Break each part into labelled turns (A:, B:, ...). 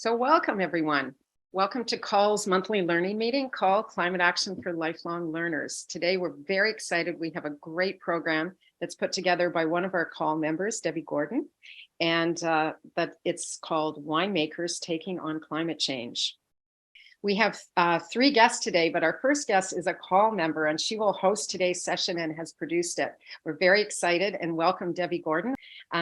A: So welcome, everyone. Welcome to CALL's monthly learning meeting, CALL Climate Action for Lifelong Learners. Today, we're very excited. We have a great program that's put together by one of our CALL members, Debbie Gordon, and that it's called Winemakers Taking on Climate Change. We have three guests today, but our first guest is a CALL member, and she will host today's session and has produced it. We're very excited and welcome Debbie Gordon.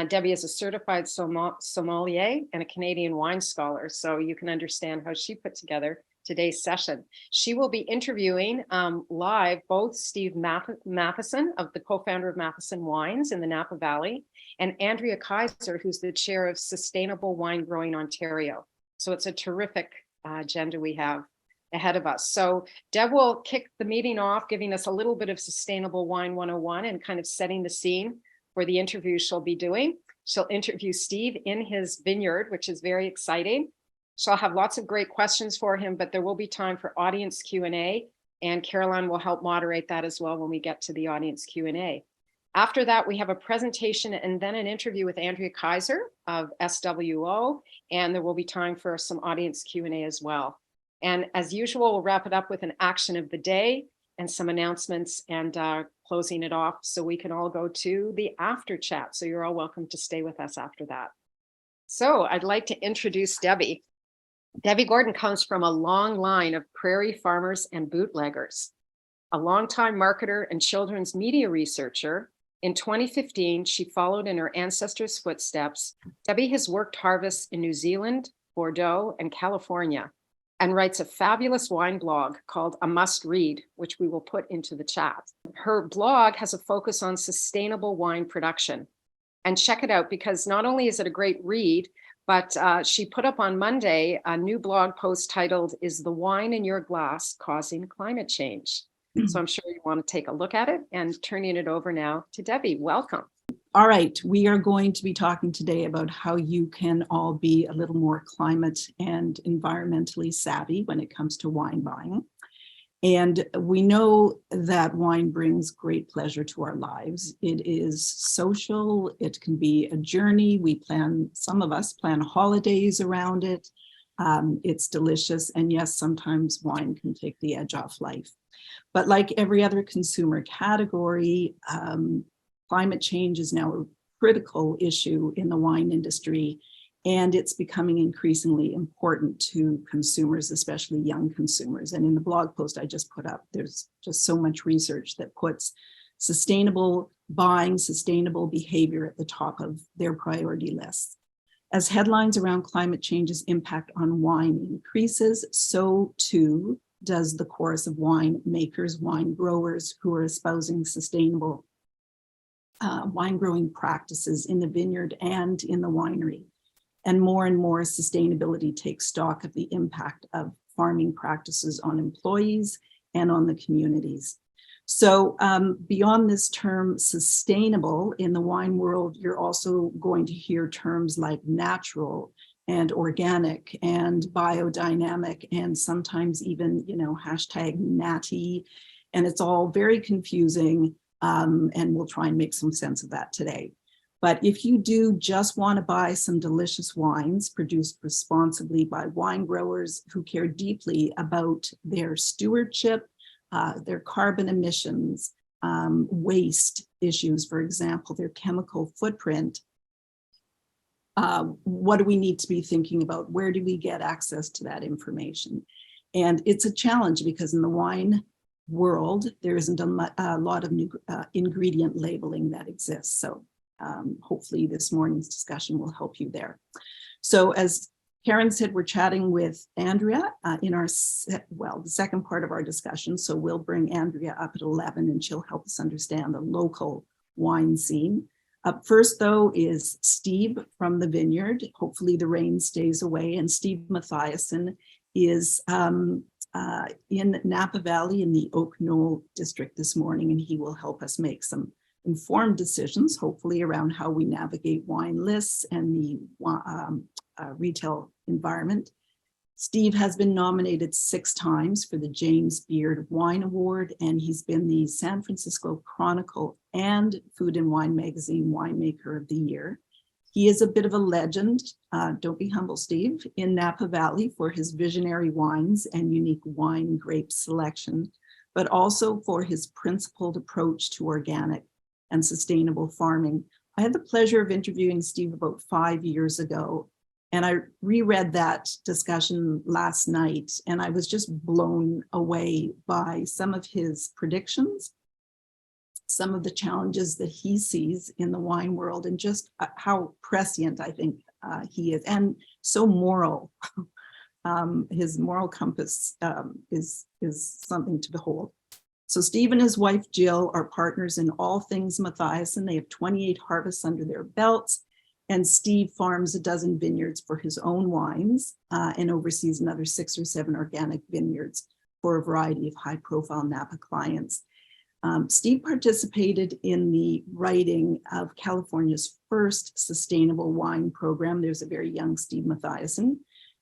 A: Debbie is a certified sommelier and a Canadian wine scholar, so you can understand how she put together today's session. She will be interviewing live both Steve Matthiasson, of the co-founder of Matthiasson Wines in the Napa Valley, and Andrea Kaiser, who's the chair of Sustainable Winemaking Ontario. So it's a terrific agenda we have ahead of us. So Deb will kick the meeting off, giving us a little bit of Sustainable Wine 101 and kind of setting the scene for the interview she'll be doing. She'll interview Steve in his vineyard, which is very exciting. She'll have lots of great questions for him, but there will be time for audience Q&A, and Caroline will help moderate that as well when we get to the audience Q&A. After that, we have a presentation and then an interview with Andrea Kaiser of SWO, and there will be time for some audience Q&A as well. And as usual, we'll wrap it up with an action of the day and some announcements and closing it off so we can all go to the after chat. So you're all welcome to stay with us after that. So I'd like to introduce Debbie. Debbie Gordon comes from a long line of prairie farmers and bootleggers. A longtime marketer and children's media researcher, in 2015, she followed in her ancestors' footsteps. Debbie has worked harvests in New Zealand, Bordeaux, and California, and writes a fabulous wine blog called A Must Read, which we will put into the chat. Her blog has a focus on sustainable wine production. And check it out, because not only is it a great read, but she put up on Monday a new blog post titled, "Is the Wine in Your Glass Causing Climate Change?" So I'm sure you want to take a look at it, and turning it over now to Debbie. Welcome.
B: All right, we are going to be talking today about how you can all be a little more climate and environmentally savvy when it comes to wine buying. And we know that wine brings great pleasure to our lives. It is social, it can be a journey. Some of us plan holidays around it. It's delicious, and yes, sometimes wine can take the edge off life. But like every other consumer category, climate change is now a critical issue in the wine industry, and it's becoming increasingly important to consumers, especially young consumers. And in the blog post I just put up, there's just so much research that puts sustainable buying, sustainable behavior at the top of their priority lists. As headlines around climate change's impact on wine increases, so too does the chorus of wine makers, wine growers who are espousing sustainable wine growing practices in the vineyard and in the winery. And more sustainability takes stock of the impact of farming practices on employees and on the communities. So beyond this term sustainable in the wine world, you're also going to hear terms like natural and organic and biodynamic, and sometimes even, hashtag natty. And it's all very confusing, and we'll try and make some sense of that today. But if you do just want to buy some delicious wines produced responsibly by wine growers who care deeply about their stewardship, their carbon emissions, waste issues, for example, their chemical footprint, what do we need to be thinking about? Where do we get access to that information? And it's a challenge because in the wine world, there isn't a lot of new ingredient labeling that exists. So hopefully this morning's discussion will help you there. So as Karen said, we're chatting with Andrea in the second part of our discussion. So we'll bring Andrea up at 11 and she'll help us understand the local wine scene. Up first, though, is Steve from the vineyard. Hopefully the rain stays away. And Steve Matthiasson is in Napa Valley in the Oak Knoll district this morning, and he will help us make some informed decisions, hopefully around how we navigate wine lists and the retail environment. Steve has been nominated 6 times for the James Beard Wine Award, and he's been the San Francisco Chronicle and Food and Wine Magazine Winemaker of the Year. He is a bit of a legend, don't be humble, Steve, in Napa Valley for his visionary wines and unique wine grape selection, but also for his principled approach to organic and sustainable farming. I had the pleasure of interviewing Steve about 5 years ago, and I reread that discussion last night, and I was just blown away by some of his predictions, some of the challenges that he sees in the wine world, and just how prescient I think he is, and so moral. His moral compass is something to behold. So Steve and his wife Jill are partners in all things Matthiasson. They have 28 harvests under their belts, and Steve farms a dozen vineyards for his own wines and oversees another 6 or 7 organic vineyards for a variety of high-profile Napa clients. Steve participated in the writing of California's first sustainable wine program. There's a very young Steve Matthiasson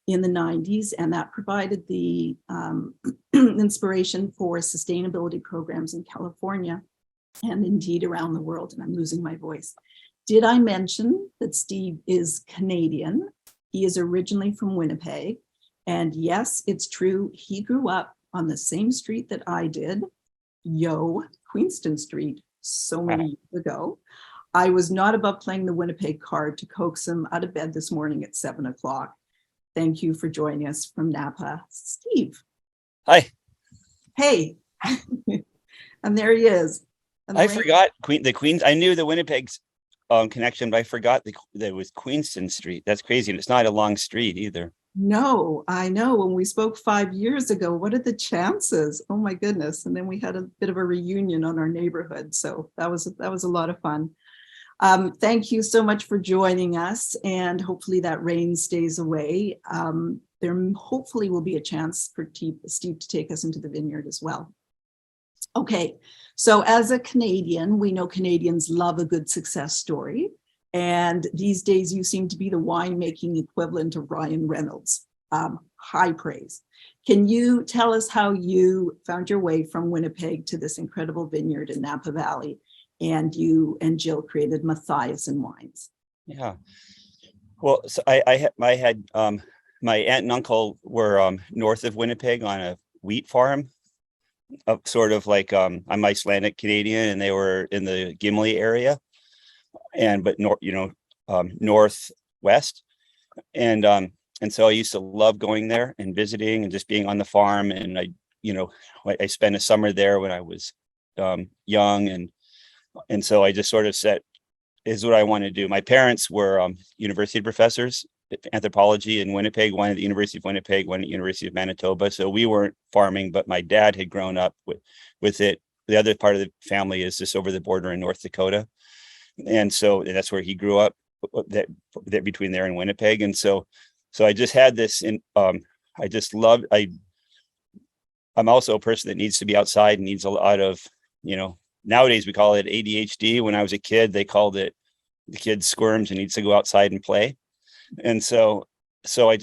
B: in the 90s, and that provided the inspiration for sustainability programs in California and indeed around the world. And I'm losing my voice. Did I mention that Steve is Canadian? He is originally from Winnipeg. And yes, it's true. He grew up on the same street that I did, Queenston Street, so many years ago. I was not above playing the Winnipeg card to coax him out of bed this morning at 7 o'clock. Thank you for joining us from Napa, Steve.
C: Hi.
B: Hey. And there he is.
C: I forgot the Queens. I knew the Winnipeg's connection, but I forgot that it was Queenston Street. That's crazy. And it's not a long street either.
B: No, I know. When we spoke 5 years ago, what are the chances? Oh my goodness. And then we had a bit of a reunion on our neighborhood. So that was a lot of fun. Thank you so much for joining us. And hopefully that rain stays away. There hopefully will be a chance for Steve to take us into the vineyard as well. Okay, so as a Canadian, we know Canadians love a good success story. And these days you seem to be the winemaking equivalent of Ryan Reynolds. High praise. Can you tell us how you found your way from Winnipeg to this incredible vineyard in Napa Valley, and you and Jill created Matthiasson Wines?
C: Yeah. Well, so I had my aunt and uncle were north of Winnipeg on a wheat farm, sort of like I'm Icelandic Canadian, and they were in the Gimli area, but northwest, and so I used to love going there and visiting and just being on the farm. And I spent a summer there when I was young, and so I just sort of said, "Is what I want to do." My parents were university professors, anthropology in Winnipeg, one at the University of Winnipeg, one at the University of Manitoba. So we weren't farming, but my dad had grown up with it. The other part of the family is just over the border in North Dakota. And so that's where he grew up, that between there and Winnipeg. And so I just had this, and I just loved, I'm also a person that needs to be outside and needs a lot of, nowadays we call it ADHD. When I was a kid, they called it, the kid squirms and needs to go outside and play. And so I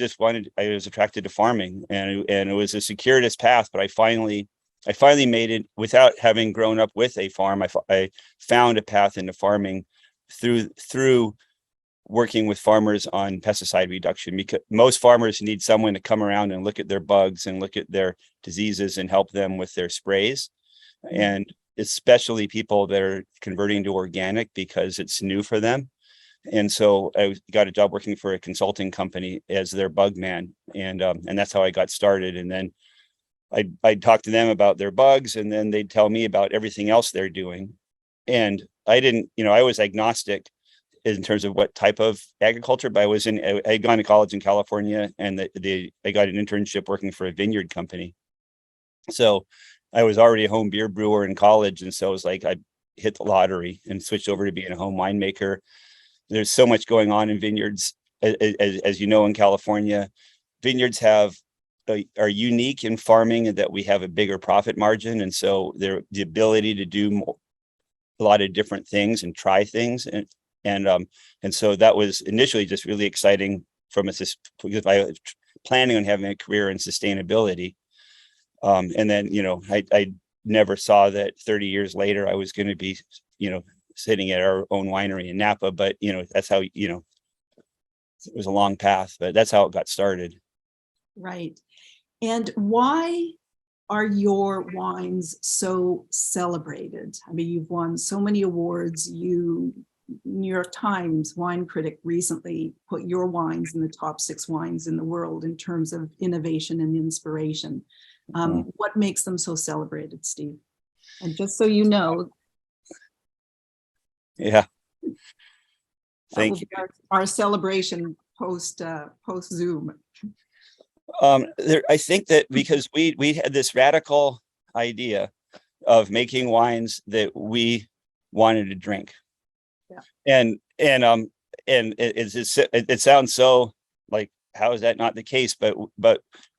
C: was attracted to farming, and it was a circuitous path, but I finally made it without having grown up with a farm. I found a path into farming through working with farmers on pesticide reduction, because most farmers need someone to come around and look at their bugs and look at their diseases and help them with their sprays. And especially people that are converting to organic because it's new for them. And so I got a job working for a consulting company as their bug man. And that's how I got started. And then I'd talk to them about their bugs, and then they'd tell me about everything else they're doing. And I was agnostic in terms of what type of agriculture, but I had gone to college in California, and I got an internship working for a vineyard company. So I was already a home beer brewer in college. And so it was like, I hit the lottery and switched over to being a home winemaker. There's so much going on in vineyards, as you know, in California. Vineyards are unique in farming, and that we have a bigger profit margin. And so the ability to do a lot of different things and try things. And so that was initially just really exciting because I was planning on having a career in sustainability. And then, I never saw that 30 years later, I was going to be, sitting at our own winery in Napa, but, that's how, it was a long path, but that's how it got started.
B: Right. And why are your wines so celebrated? I mean, you've won so many awards. New York Times wine critic recently put your wines in the top 6 wines in the world in terms of innovation and inspiration. What makes them so celebrated, Steve? And just so you know,
C: Yeah.
B: that
C: Thank
B: will
C: you.
B: be our celebration post Zoom.
C: I think that because we had this radical idea of making wines that we wanted to drink. Yeah. And it sounds so like, how is that not the case? But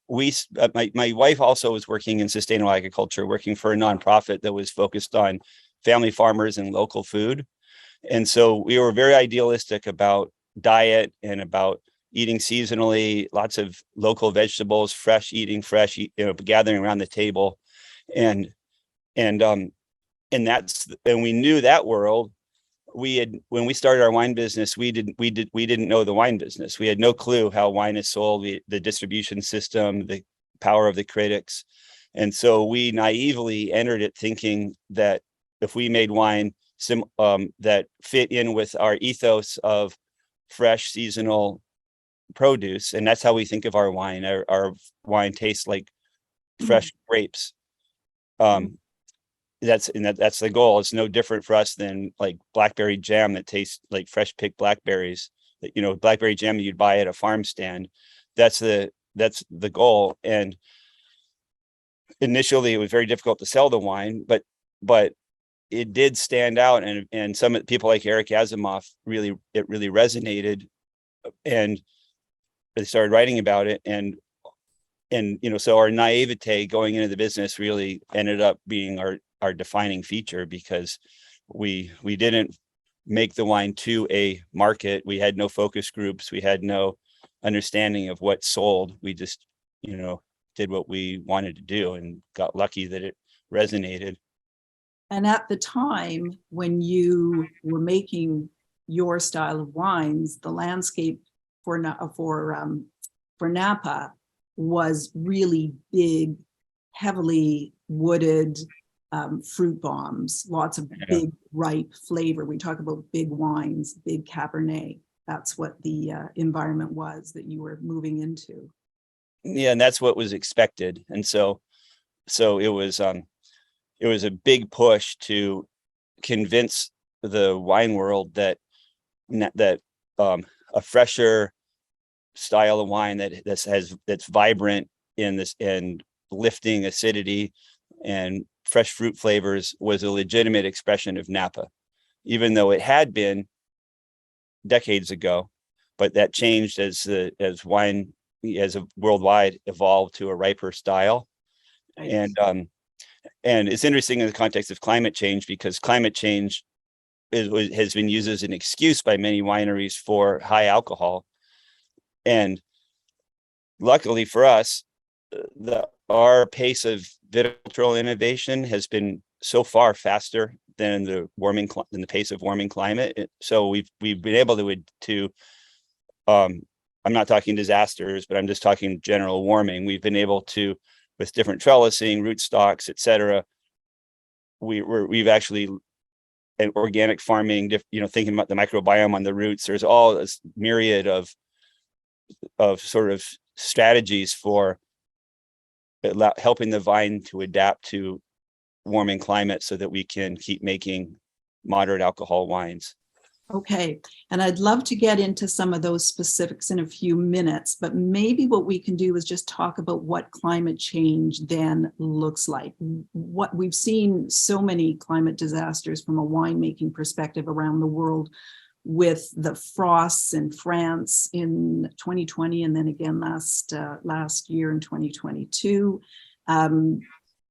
C: my wife also was working in sustainable agriculture, working for a nonprofit that was focused on family farmers and local food. And so we were very idealistic about diet and about eating seasonally, lots of local vegetables, eating fresh, gathering around the table. And we knew that world. When we started our wine business, we didn't know the wine business. We had no clue how wine is sold, the distribution system, the power of the critics. And so we naively entered it thinking that if we made wine that fit in with our ethos of fresh seasonal produce, and that's how we think of our wine. Our wine tastes like fresh grapes. That's the goal. It's no different for us than like blackberry jam that tastes like fresh picked blackberries. Blackberry jam that you'd buy at a farm stand. That's the goal. And initially, it was very difficult to sell the wine, but it did stand out, and some people like Eric Asimov really resonated, and they started writing about it, and so our naivete going into the business really ended up being our defining feature, because we didn't make the wine to a market. We had no focus groups. We had no understanding of what sold. We just did what we wanted to do and got lucky that it resonated.
B: And at the time when you were making your style of wines, the landscape for Napa was really big, heavily wooded, fruit bombs, lots of big, ripe flavor. We talk about big wines, big Cabernet. That's what the environment was that you were moving into.
C: Yeah, and that's what was expected. And so it was a big push to convince the wine world that a fresher style of wine that's vibrant in this and lifting acidity and fresh fruit flavors was a legitimate expression of Napa, even though it had been decades ago. But that changed as wine as a worldwide evolved to a riper style. Nice. And it's interesting in the context of climate change, because climate change has been used as an excuse by many wineries for high alcohol. And luckily for us, our pace of viticultural innovation has been so far faster than the pace of warming climate. So we've been able to I'm not talking disasters, but I'm just talking general warming. We've been able to, with different trellising, rootstocks, et cetera, we've actually, and organic farming, thinking about the microbiome on the roots, there's all this myriad of sort of strategies for helping the vine to adapt to warming climate so that we can keep making moderate alcohol wines.
B: Okay, and I'd love to get into some of those specifics in a few minutes, but maybe what we can do is just talk about what climate change then looks like. What we've seen so many climate disasters from a winemaking perspective around the world, with the frosts in France in 2020, and then again last year in 2022.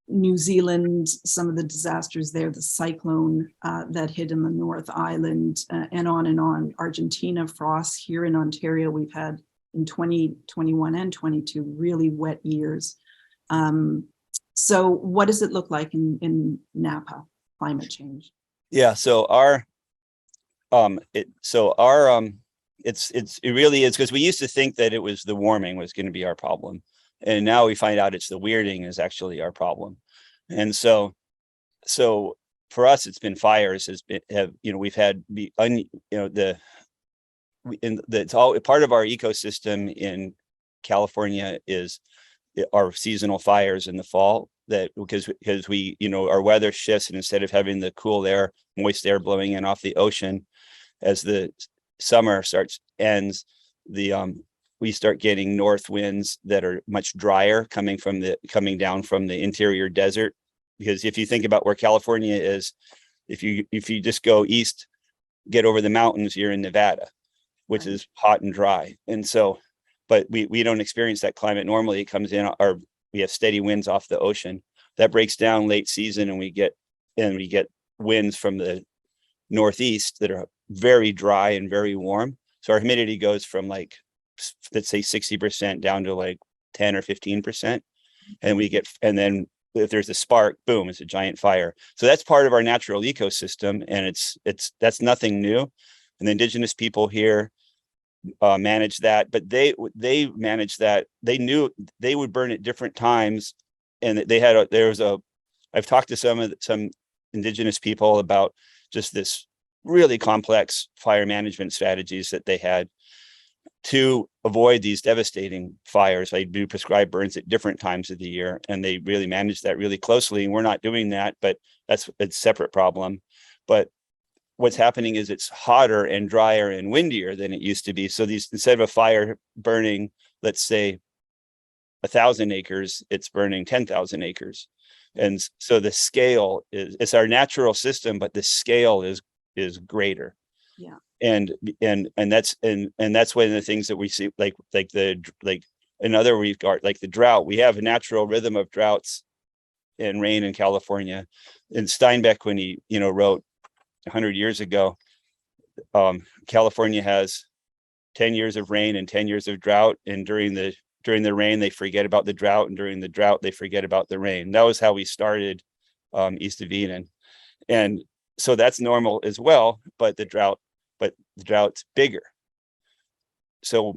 B: New Zealand, some of the disasters there, the cyclone that hit in the North Island, and on. Argentina, frosts here in Ontario, we've had in 2021 and 22 really wet years. So what does it look like in Napa, climate change?
C: Yeah, so our it really is, because we used to think that it was the warming was going to be our problem. And now we find out it's the weirding is actually our problem. And so for us, it's been fires we've had it's all part of our ecosystem in California is our seasonal fires in the fall, that because we, our weather shifts, and instead of having the cool air, moist air blowing in off the ocean, as the summer ends, we start getting north winds that are much drier coming down from the interior desert. Because if you think about where California is, if you just go east, get over the mountains, you're in Nevada, which is hot and dry. And so, but we don't experience that climate normally. It comes in, we have steady winds off the ocean that breaks down late season, and we get winds from the northeast that are very dry and very warm. So our humidity goes from, like, let's say 60% down to like 10 or 15%. And then if there's a spark, boom, it's a giant fire. So that's part of our natural ecosystem, and that's nothing new. And the indigenous people here manage that, but they manage that. They knew they would burn at different times, and I've talked to some indigenous people about just this really complex fire management strategies that they had to avoid these devastating fires. They do prescribed burns at different times of the year, and they really manage that really closely. And we're not doing that, but it's a separate problem. But what's happening is it's hotter and drier and windier than it used to be. So instead of a fire burning, let's say 1,000 acres, it's burning 10,000 acres. And so the scale it's our natural system, but the scale is greater.
B: Yeah.
C: And that's one of the things that we see, like in other regard, like the drought. We have a natural rhythm of droughts and rain in California. And Steinbeck, when he wrote 100 years ago, California has 10 years of rain and 10 years of drought, and during the rain they forget about the drought, and during the drought they forget about the rain. That was how we started east of Eden. And so that's normal as well, but the drought's bigger. So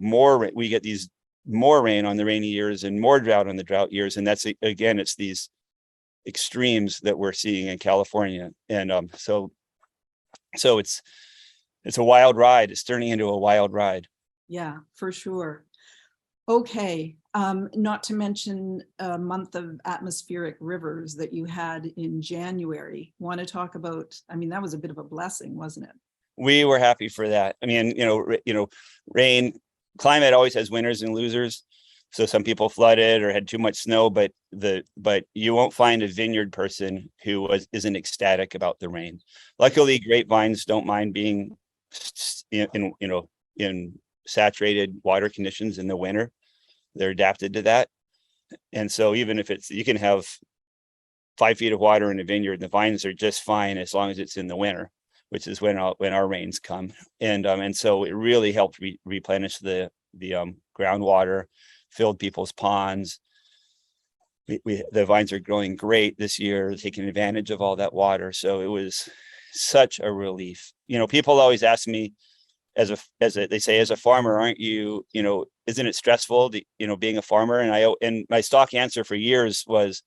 C: we get these more rain on the rainy years and more drought on the drought years. And that's, again, it's these extremes that we're seeing in California. And so it's a wild ride. It's turning into a wild ride.
B: Yeah, for sure. Okay. Not to mention a month of atmospheric rivers that you had in January. Want to talk about, that was a bit of a blessing, wasn't it?
C: We were happy for that. Rain, climate always has winners and losers. So some people flooded or had too much snow, but you won't find a vineyard person who isn't ecstatic about the rain. Luckily, grapevines don't mind being in saturated water conditions in the winter. They're adapted to that. And so even if you can have 5 feet of water in a vineyard, the vines are just fine as long as it's in the winter, which is when our rains come. And so it really helped replenish the groundwater, filled people's ponds. The vines are growing great this year, taking advantage of all that water. So it was such a relief. People always ask me, they say, as a farmer, aren't you, isn't it stressful, being a farmer? And my stock answer for years was,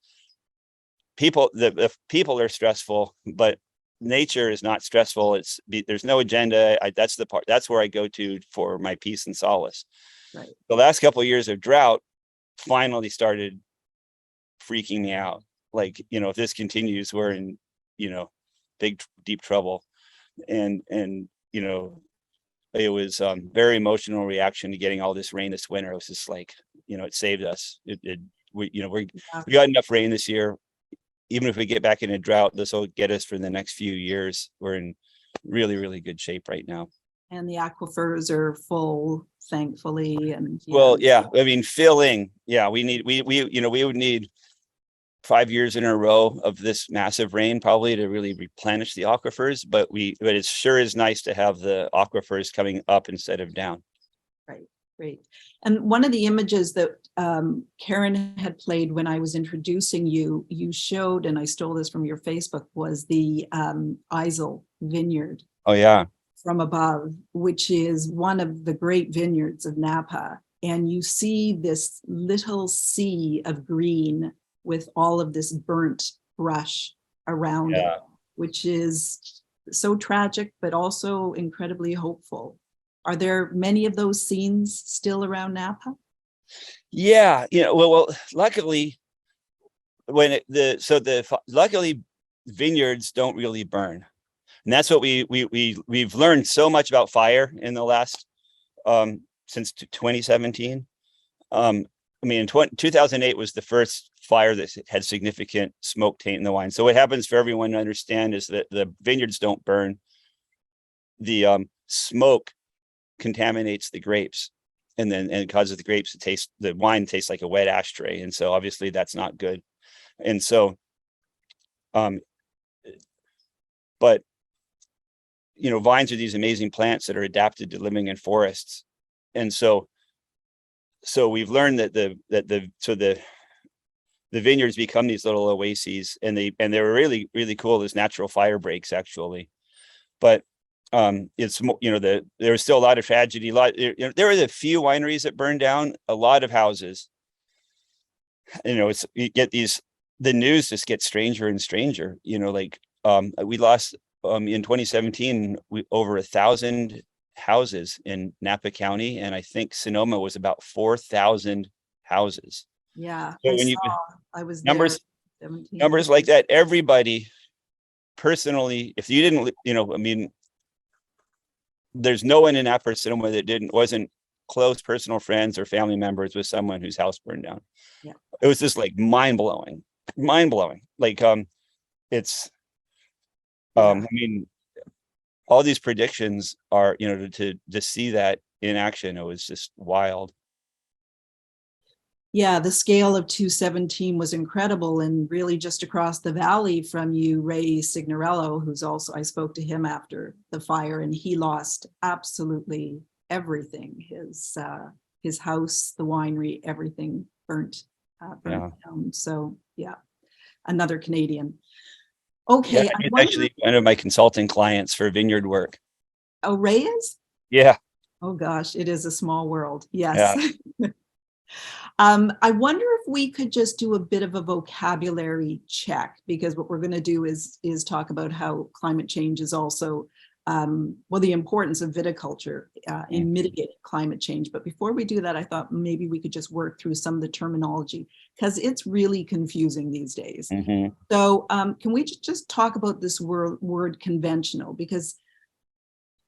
C: the people are stressful, but nature is not stressful. There's no agenda. That's where I go to for my peace and solace.
B: Right.
C: The last couple of years of drought finally started freaking me out. Like, if this continues, we're in, big, deep trouble. And it was very emotional reaction to getting all this rain this winter. It was just like, it saved us. We got enough rain this year. Even if we get back in a drought, this will get us for the next few years. We're in really, really good shape right now.
B: And the aquifers are full, thankfully. And
C: filling. Yeah, we would need 5 years in a row of this massive rain probably to really replenish the aquifers. But it sure is nice to have the aquifers coming up instead of down.
B: Right. Great. And one of the images that Karen had played when I was introducing you showed, and I stole this from your Facebook, was the Isel vineyard.
C: Oh, yeah.
B: from above, which is one of the great vineyards of Napa. And you see this little sea of green with all of this burnt brush around it, which is so tragic, but also incredibly hopeful. Are there many of those scenes still around Napa?
C: Yeah, well, luckily, luckily vineyards don't really burn, and that's what we've learned so much about fire in the last since 2017. I mean, in 2008 was the first fire that had significant smoke taint in the wine. So what happens, for everyone to understand, is that the vineyards don't burn. The smoke contaminates the grapes, and it causes the wine tastes like a wet ashtray. And so obviously that's not good. And so, but vines are these amazing plants that are adapted to living in forests. And so we've learned that the vineyards become these little oases, and they were really, really cool as natural fire breaks, actually. But it's there was still a lot of tragedy. There were a few wineries that burned down, a lot of houses. You get the news just gets stranger and stranger. We lost in 2017 over 1,000 houses in Napa County, and I think Sonoma was about 4,000 houses.
B: Yeah,
C: so
B: I was
C: numbers
B: there,
C: numbers like that, everybody personally, if you didn't, I mean, there's no one in Napa or Sonoma that wasn't close personal friends or family members with someone whose house burned down.
B: Yeah,
C: it was just like mind-blowing. Like it's I mean, all these predictions are, to see that in action, it was just wild.
B: Yeah, the scale of 217 was incredible, and really just across the valley from you, Ray Signorello, who's also, I spoke to him after the fire, and he lost absolutely everything. His house, the winery, everything burnt down. So yeah, another Canadian. Okay.
C: Yeah, it's actually one of my consulting clients for vineyard work.
B: Oh, Ray is?
C: Yeah.
B: Oh gosh, it is a small world. Yes. Yeah. I wonder if we could just do a bit of a vocabulary check, because what we're going to do is talk about how climate change is also, the importance of viticulture in mitigating climate change. But before we do that, I thought maybe we could just work through some of the terminology, because it's really confusing these days.
C: Mm-hmm.
B: So can we just talk about this word conventional? Because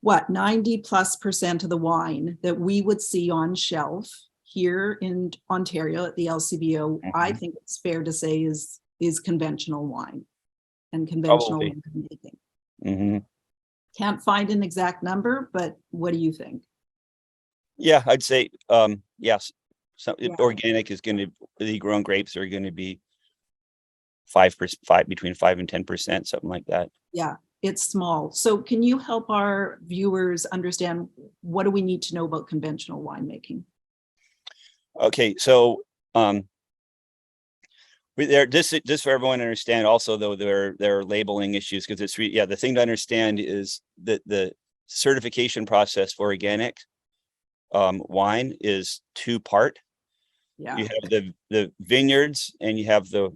B: 90+% of the wine that we would see on shelf here in Ontario at the LCBO, I think it's fair to say is conventional wine and conventional winemaking.
C: Mm-hmm.
B: Can't find an exact number, but what do you think?
C: Yeah, I'd say yes. So organic is going to, the grown grapes are going to be 5%, between 5 and 10%, something like that. Yeah,
B: it's small. So can you help our viewers understand, what do we need to know about conventional winemaking?
C: Okay, so just for everyone to understand, also though, there are labeling issues, because it's the thing to understand is that the certification process for organic wine is two-part.
B: Yeah,
C: you have the vineyards and you have the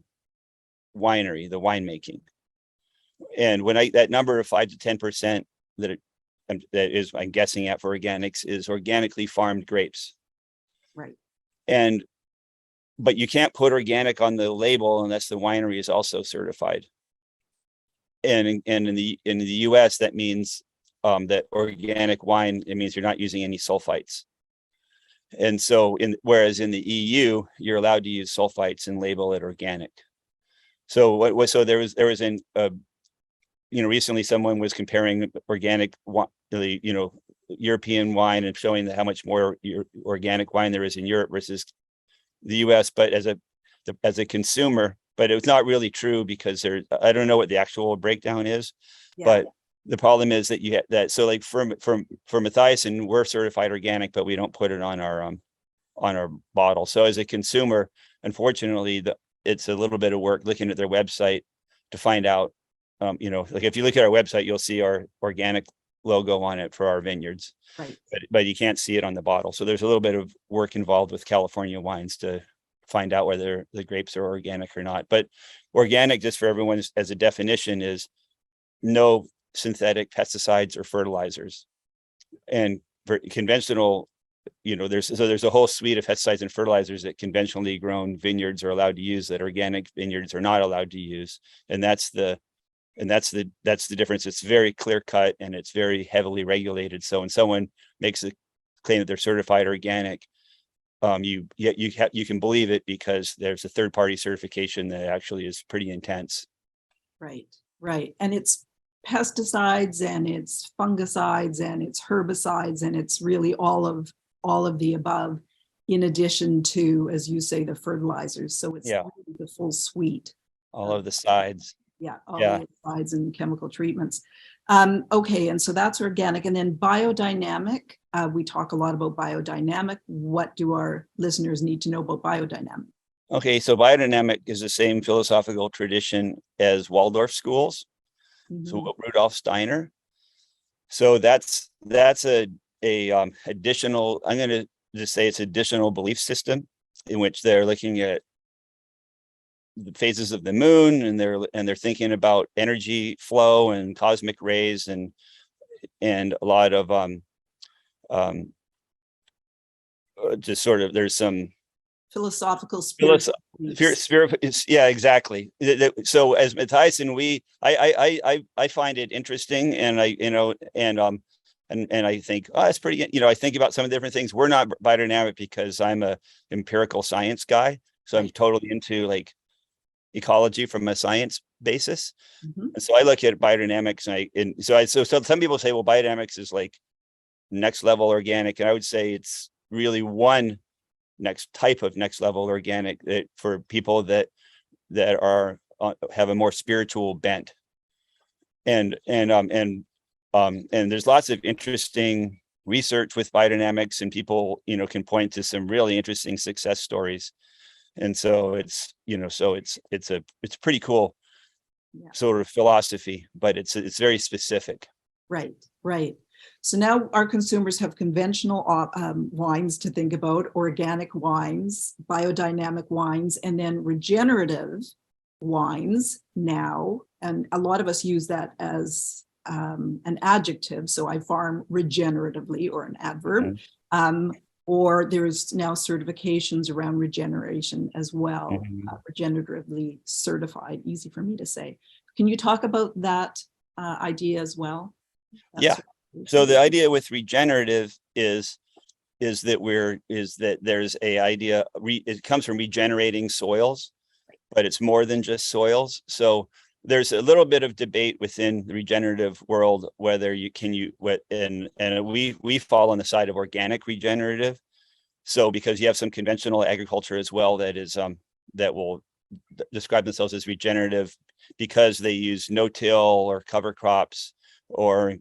C: winery, the winemaking. And when that number of 5 to 10% that is, I'm guessing at, for organics, is organically farmed grapes.
B: Right.
C: But you can't put organic on the label unless the winery is also certified. And in the US, that means that organic wine, it means you're not using any sulfites. And so whereas in the EU, you're allowed to use sulfites and label it organic. So recently someone was comparing organic, European wine, and showing how much more organic wine there is in Europe versus the US, but as a consumer, but it's not really true, because I don't know what the actual breakdown is, but the problem is that you get that. So like for Matthiasson, we're certified organic, but we don't put it on our bottle. So as a consumer, unfortunately, it's a little bit of work looking at their website to find out, like if you look at our website, you'll see our organic logo on it for our vineyards,
B: Right.
C: but you can't see it on the bottle. So there's a little bit of work involved with California wines to find out whether the grapes are organic or not. But organic, just for everyone as a definition, is no synthetic pesticides or fertilizers. And for conventional, there's a whole suite of pesticides and fertilizers that conventionally grown vineyards are allowed to use that organic vineyards are not allowed to use. And that's the difference. It's very clear cut and it's very heavily regulated. So when someone makes a claim that they're certified organic, you can believe it because there's a third party certification that actually is pretty intense.
B: Right. And it's pesticides and it's fungicides and it's herbicides and it's really all of the above, in addition to, as you say, the fertilizers. So it's really the full suite.
C: All of the sides.
B: All the sides and chemical treatments. Okay, and so that's organic. And then biodynamic, we talk a lot about biodynamic. What do our listeners need to know about biodynamic?
C: Okay, so biodynamic is the same philosophical tradition as Waldorf schools.
B: Mm-hmm.
C: So Rudolf Steiner. So that's a additional, I'm going to just say it's additional belief system in which they're looking at the phases of the moon, and they're thinking about energy flow and cosmic rays and a lot of just sort of, there's some
B: philosophical
C: spirit, yeah, exactly. So as Matthiasson, I find it interesting, and I think, oh, it's pretty, I think about some of the different things. We're not biodynamic because I'm a empirical science guy. So I'm totally into like ecology from a science basis.
B: Mm-hmm.
C: And so I look at biodynamics so some people say, well, biodynamics is like next level organic. And I would say it's really one next level organic that for people that are have a more spiritual bent. And there's lots of interesting research with biodynamics, and people, can point to some really interesting success stories. And so it's pretty cool sort of philosophy, but it's very specific.
B: Right. So now our consumers have conventional wines to think about, organic wines, biodynamic wines, and then regenerative wines now. And a lot of us use that as an adjective. So I farm regeneratively, or an adverb. Mm-hmm. Or there's now certifications around regeneration as well, mm-hmm. Regeneratively certified, easy for me to say. Can you talk about that idea as well?
C: So the idea with regenerative is that there's a idea, it comes from regenerating soils, but it's more than just soils. So there's a little bit of debate within the regenerative world whether we fall on the side of organic regenerative. So because you have some conventional agriculture as well that is that will describe themselves as regenerative because they use no-till or cover crops, or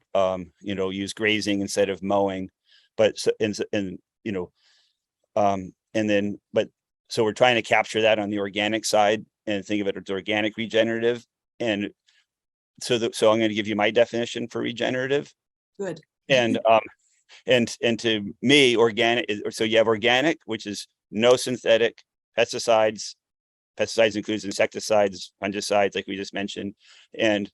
C: use grazing instead of mowing. But so we're trying to capture that on the organic side and think of it as organic regenerative. And so I'm going to give you my definition for regenerative.
B: Good.
C: And to me, organic so you have organic, which is no synthetic pesticides. Pesticides includes insecticides, fungicides, like we just mentioned, and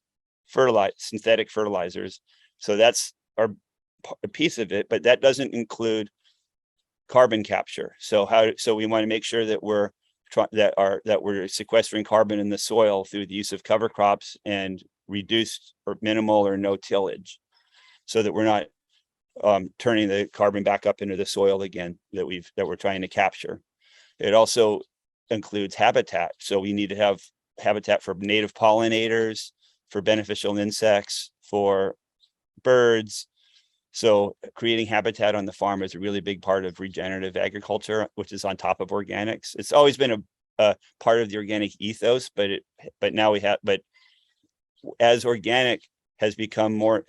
C: synthetic fertilizers. So that's a piece of it, but that doesn't include carbon capture. So we want to make sure that we're sequestering carbon in the soil through the use of cover crops and reduced or minimal or no tillage, so that we're not turning the carbon back up into the soil again that we're trying to capture. It also includes habitat. So we need to have habitat for native pollinators, for beneficial insects, for birds. So creating habitat on the farm is a really big part of regenerative agriculture, which is on top of organics. It's always been a part of the organic ethos, but as organic has become more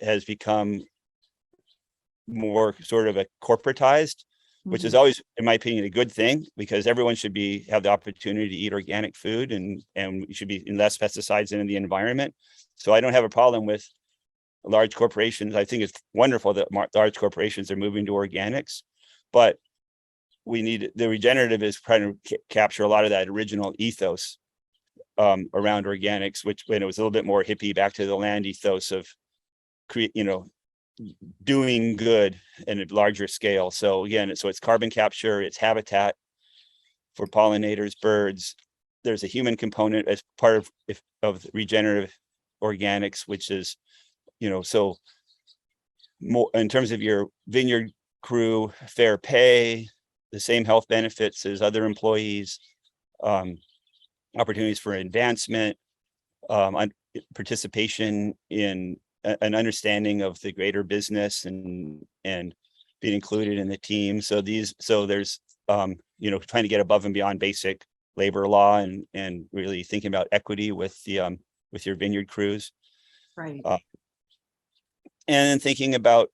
C: sort of a corporatized, which mm-hmm. is always, in my opinion, a good thing, because everyone should have the opportunity to eat organic food, and we should be in less pesticides in the environment. So I don't have a problem with large corporations, I think it's wonderful that large corporations are moving to organics, but we need the regenerative is trying to capture a lot of that original ethos around organics, which when it was a little bit more hippie, back to the land ethos of doing good in a larger scale. So again, so it's carbon capture, it's habitat for pollinators, birds. There's a human component as part of regenerative organics, which is, so more in terms of your vineyard crew, fair pay, the same health benefits as other employees, opportunities for advancement, participation in an understanding of the greater business and being included in the team. So there's trying to get above and beyond basic labor law and really thinking about equity with your vineyard crews.
B: Right.
C: And then thinking about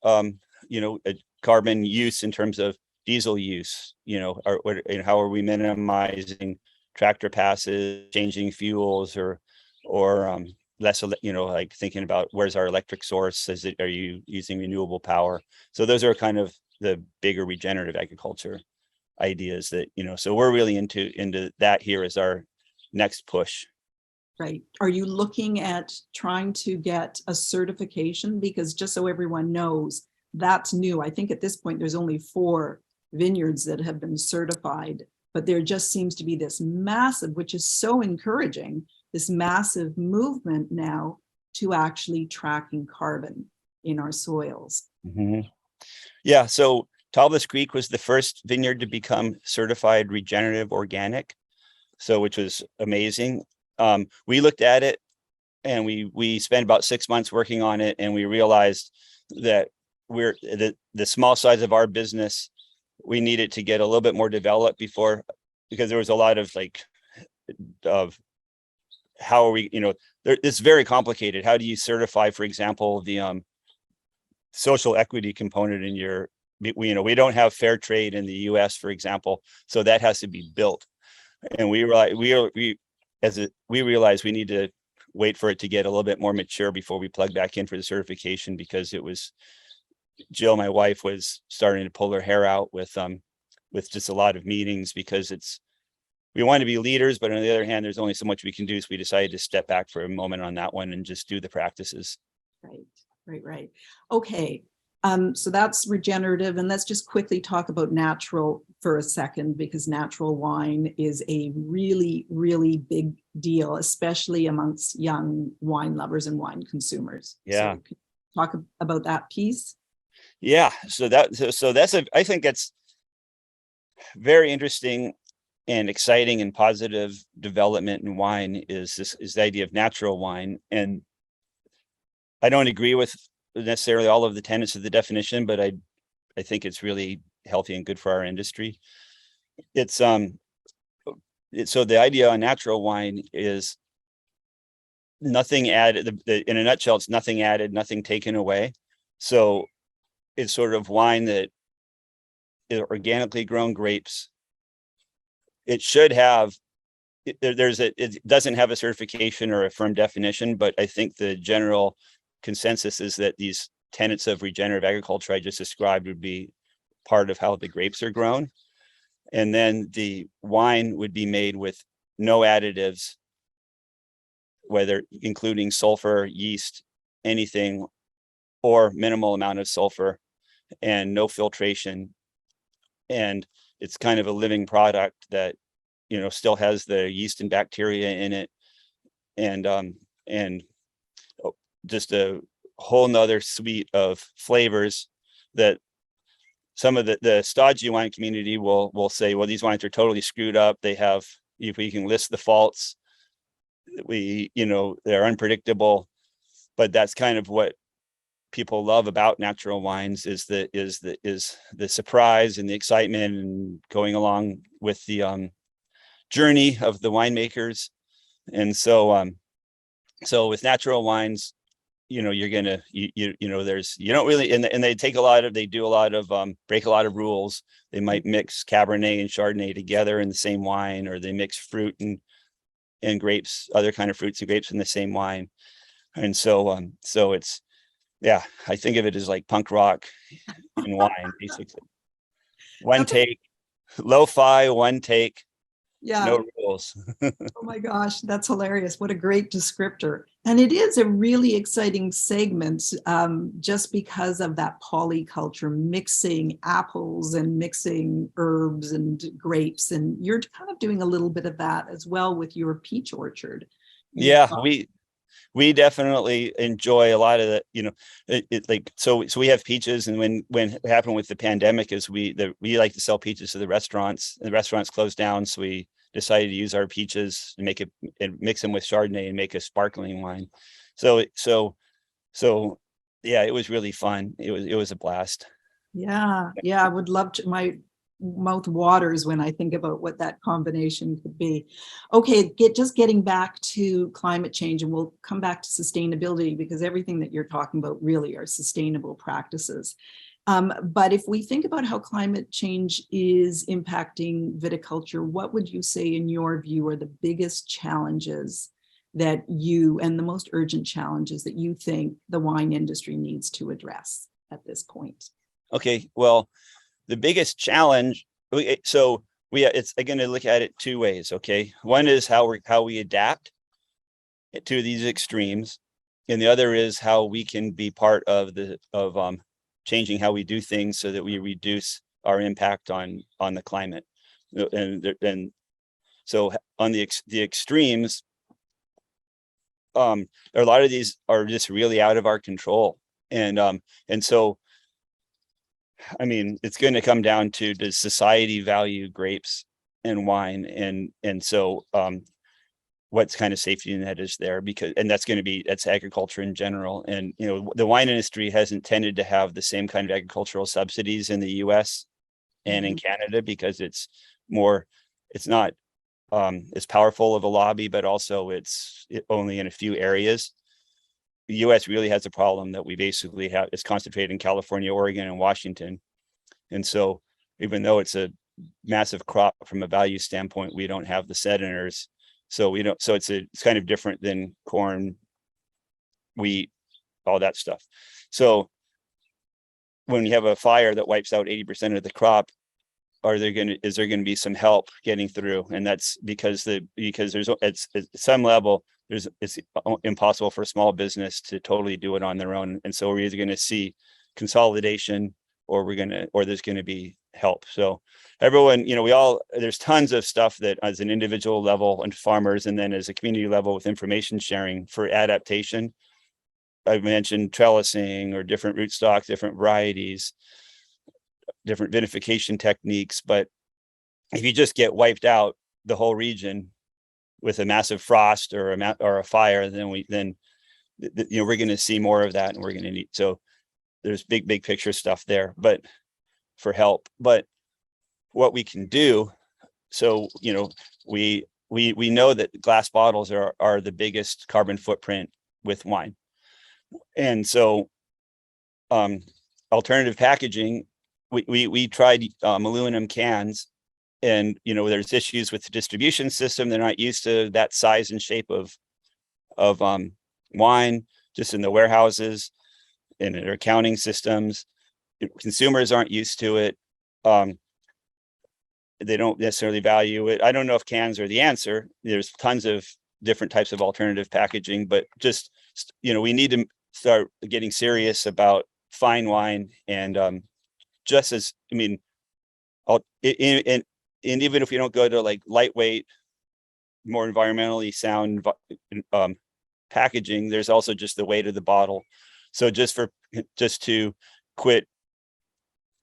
C: carbon use in terms of diesel use, how are we minimizing tractor passes, changing fuels, or less, like thinking about where's our electric source? Are you using renewable power? So those are kind of the bigger regenerative agriculture ideas that, so we're really into that here as our next push.
B: Right. Are you looking at trying to get a certification? Because just so everyone knows, that's new. I think at this point, there's only 4 vineyards that have been certified, but there just seems to be this massive, which is so encouraging, this massive movement now to actually tracking carbon in our soils.
C: Mm-hmm. Yeah. So Talbot Creek was the first vineyard to become certified regenerative organic. So, which was amazing. We looked at it and we spent about 6 months working on it, and we realized that we're the small size of our business, we needed to get a little bit more developed because there was a lot of how are we, it's very complicated. How do you certify, for example, the social equity component in your, we don't have fair trade in the US, for example, so that has to be built. And we realized we need to wait for it to get a little bit more mature before we plug back in for the certification, because Jill, my wife, was starting to pull her hair out with just a lot of meetings, because we want to be leaders, but on the other hand, there's only so much we can do. So we decided to step back for a moment on that one and just do the practices.
B: Right. Okay. So that's regenerative. And let's just quickly talk about natural for a second, because natural wine is a really, really big deal, especially amongst young wine lovers and wine consumers.
C: Yeah.
B: So talk about that piece.
C: Yeah. So I think that's very interesting and exciting and positive development in wine is the idea of natural wine. And I don't agree with necessarily all of the tenets of the definition, but I think it's really healthy and good for our industry. So the idea on natural wine is nothing added. In a nutshell, it's nothing added, nothing taken away. So it's sort of wine that is organically grown grapes. It should have, it doesn't have a certification or a firm definition, but I think the general consensus is that these tenets of regenerative agriculture I just described would be part of how the grapes are grown. And then the wine would be made with no additives, whether including sulfur, yeast, anything, or minimal amount of sulfur, and no filtration. And it's kind of a living product that, still has the yeast and bacteria in it. And just a whole nother suite of flavors that some of the stodgy wine community will say, well, these wines are totally screwed up. They have, if we can list the faults, they're unpredictable. But that's kind of what people love about natural wines is the surprise and the excitement and going along with the journey of the winemakers. And so with natural wines, you're gonna you don't really, and they do a lot of break a lot of rules. They might mix Cabernet and Chardonnay together in the same wine, or they mix fruit and grapes, other kind of fruits and grapes in the same wine. And so it's Yeah, I think of it as like punk rock in wine, basically. One
B: That's a,
C: take, lo-fi, one take,
B: yeah.
C: no rules.
B: Oh my gosh, that's hilarious. What a great descriptor. And it is a really exciting segment just because of that polyculture, mixing apples and mixing herbs and grapes. And you're kind of doing a little bit of that as well with your peach orchard. You've
C: Yeah,
B: got,
C: we definitely enjoy a lot of the, like, so we have peaches, and when it happened with the pandemic is we like to sell peaches to the restaurants, and the restaurants closed down, so we decided to use our peaches and make it and mix them with Chardonnay and make a sparkling wine. So yeah, it was really fun. It was a blast.
B: yeah, I would love to. My mouth waters when I think about what that combination could be. Okay, just getting back to climate change, and we'll come back to sustainability because everything that you're talking about really are sustainable practices. But if we think about how climate change is impacting viticulture, what would you say, in your view, are the biggest challenges that you and the most urgent challenges that you think the wine industry needs to address at this point?
C: Okay, well, the biggest challenge, so it's I'm going to look at it two ways. Okay, one is how we adapt to these extremes, and the other is how we can be part of changing how we do things so that we reduce our impact on the climate. And so on the extremes, a lot of these are just really out of our control, and so I mean, it's going to come down to, does society value grapes and wine, and so what kind of safety net is there? Because, and that's agriculture in general, and the wine industry hasn't tended to have the same kind of agricultural subsidies in the U.S. and in Canada, because it's not as powerful of a lobby, but also it's only in a few areas. The U.S. really has a problem that we basically have. It's concentrated in California, Oregon, and Washington. And so even though it's a massive crop from a value standpoint, we don't have the sedentars. So it's kind of different than corn, wheat, all that stuff. So when you have a fire that wipes out 80% of the crop, is there going to be some help getting through? And that's because there's, at some level, it's impossible for a small business to totally do it on their own. And so we're either going to see consolidation, or there's going to be help. So everyone, there's tons of stuff that as an individual level and farmers, and then as a community level with information sharing for adaptation. I've mentioned trellising or different rootstock, different varieties, different vinification techniques. But if you just get wiped out the whole region with a massive frost or a fire, then we're going to see more of that, and we're going to need, so there's big picture stuff there, but for help. But what we can do, so we know that glass bottles are the biggest carbon footprint with wine, and so alternative packaging, we tried aluminum cans, and there's issues with the distribution system. They're not used to that size and shape of wine, just in the warehouses and in their accounting systems. Consumers aren't used to it. They don't necessarily value it. I don't know if cans are the answer. There's tons of different types of alternative packaging, but just we need to start getting serious about fine wine, and just as and even if we don't go to like lightweight, more environmentally sound packaging, there's also just the weight of the bottle. So just to quit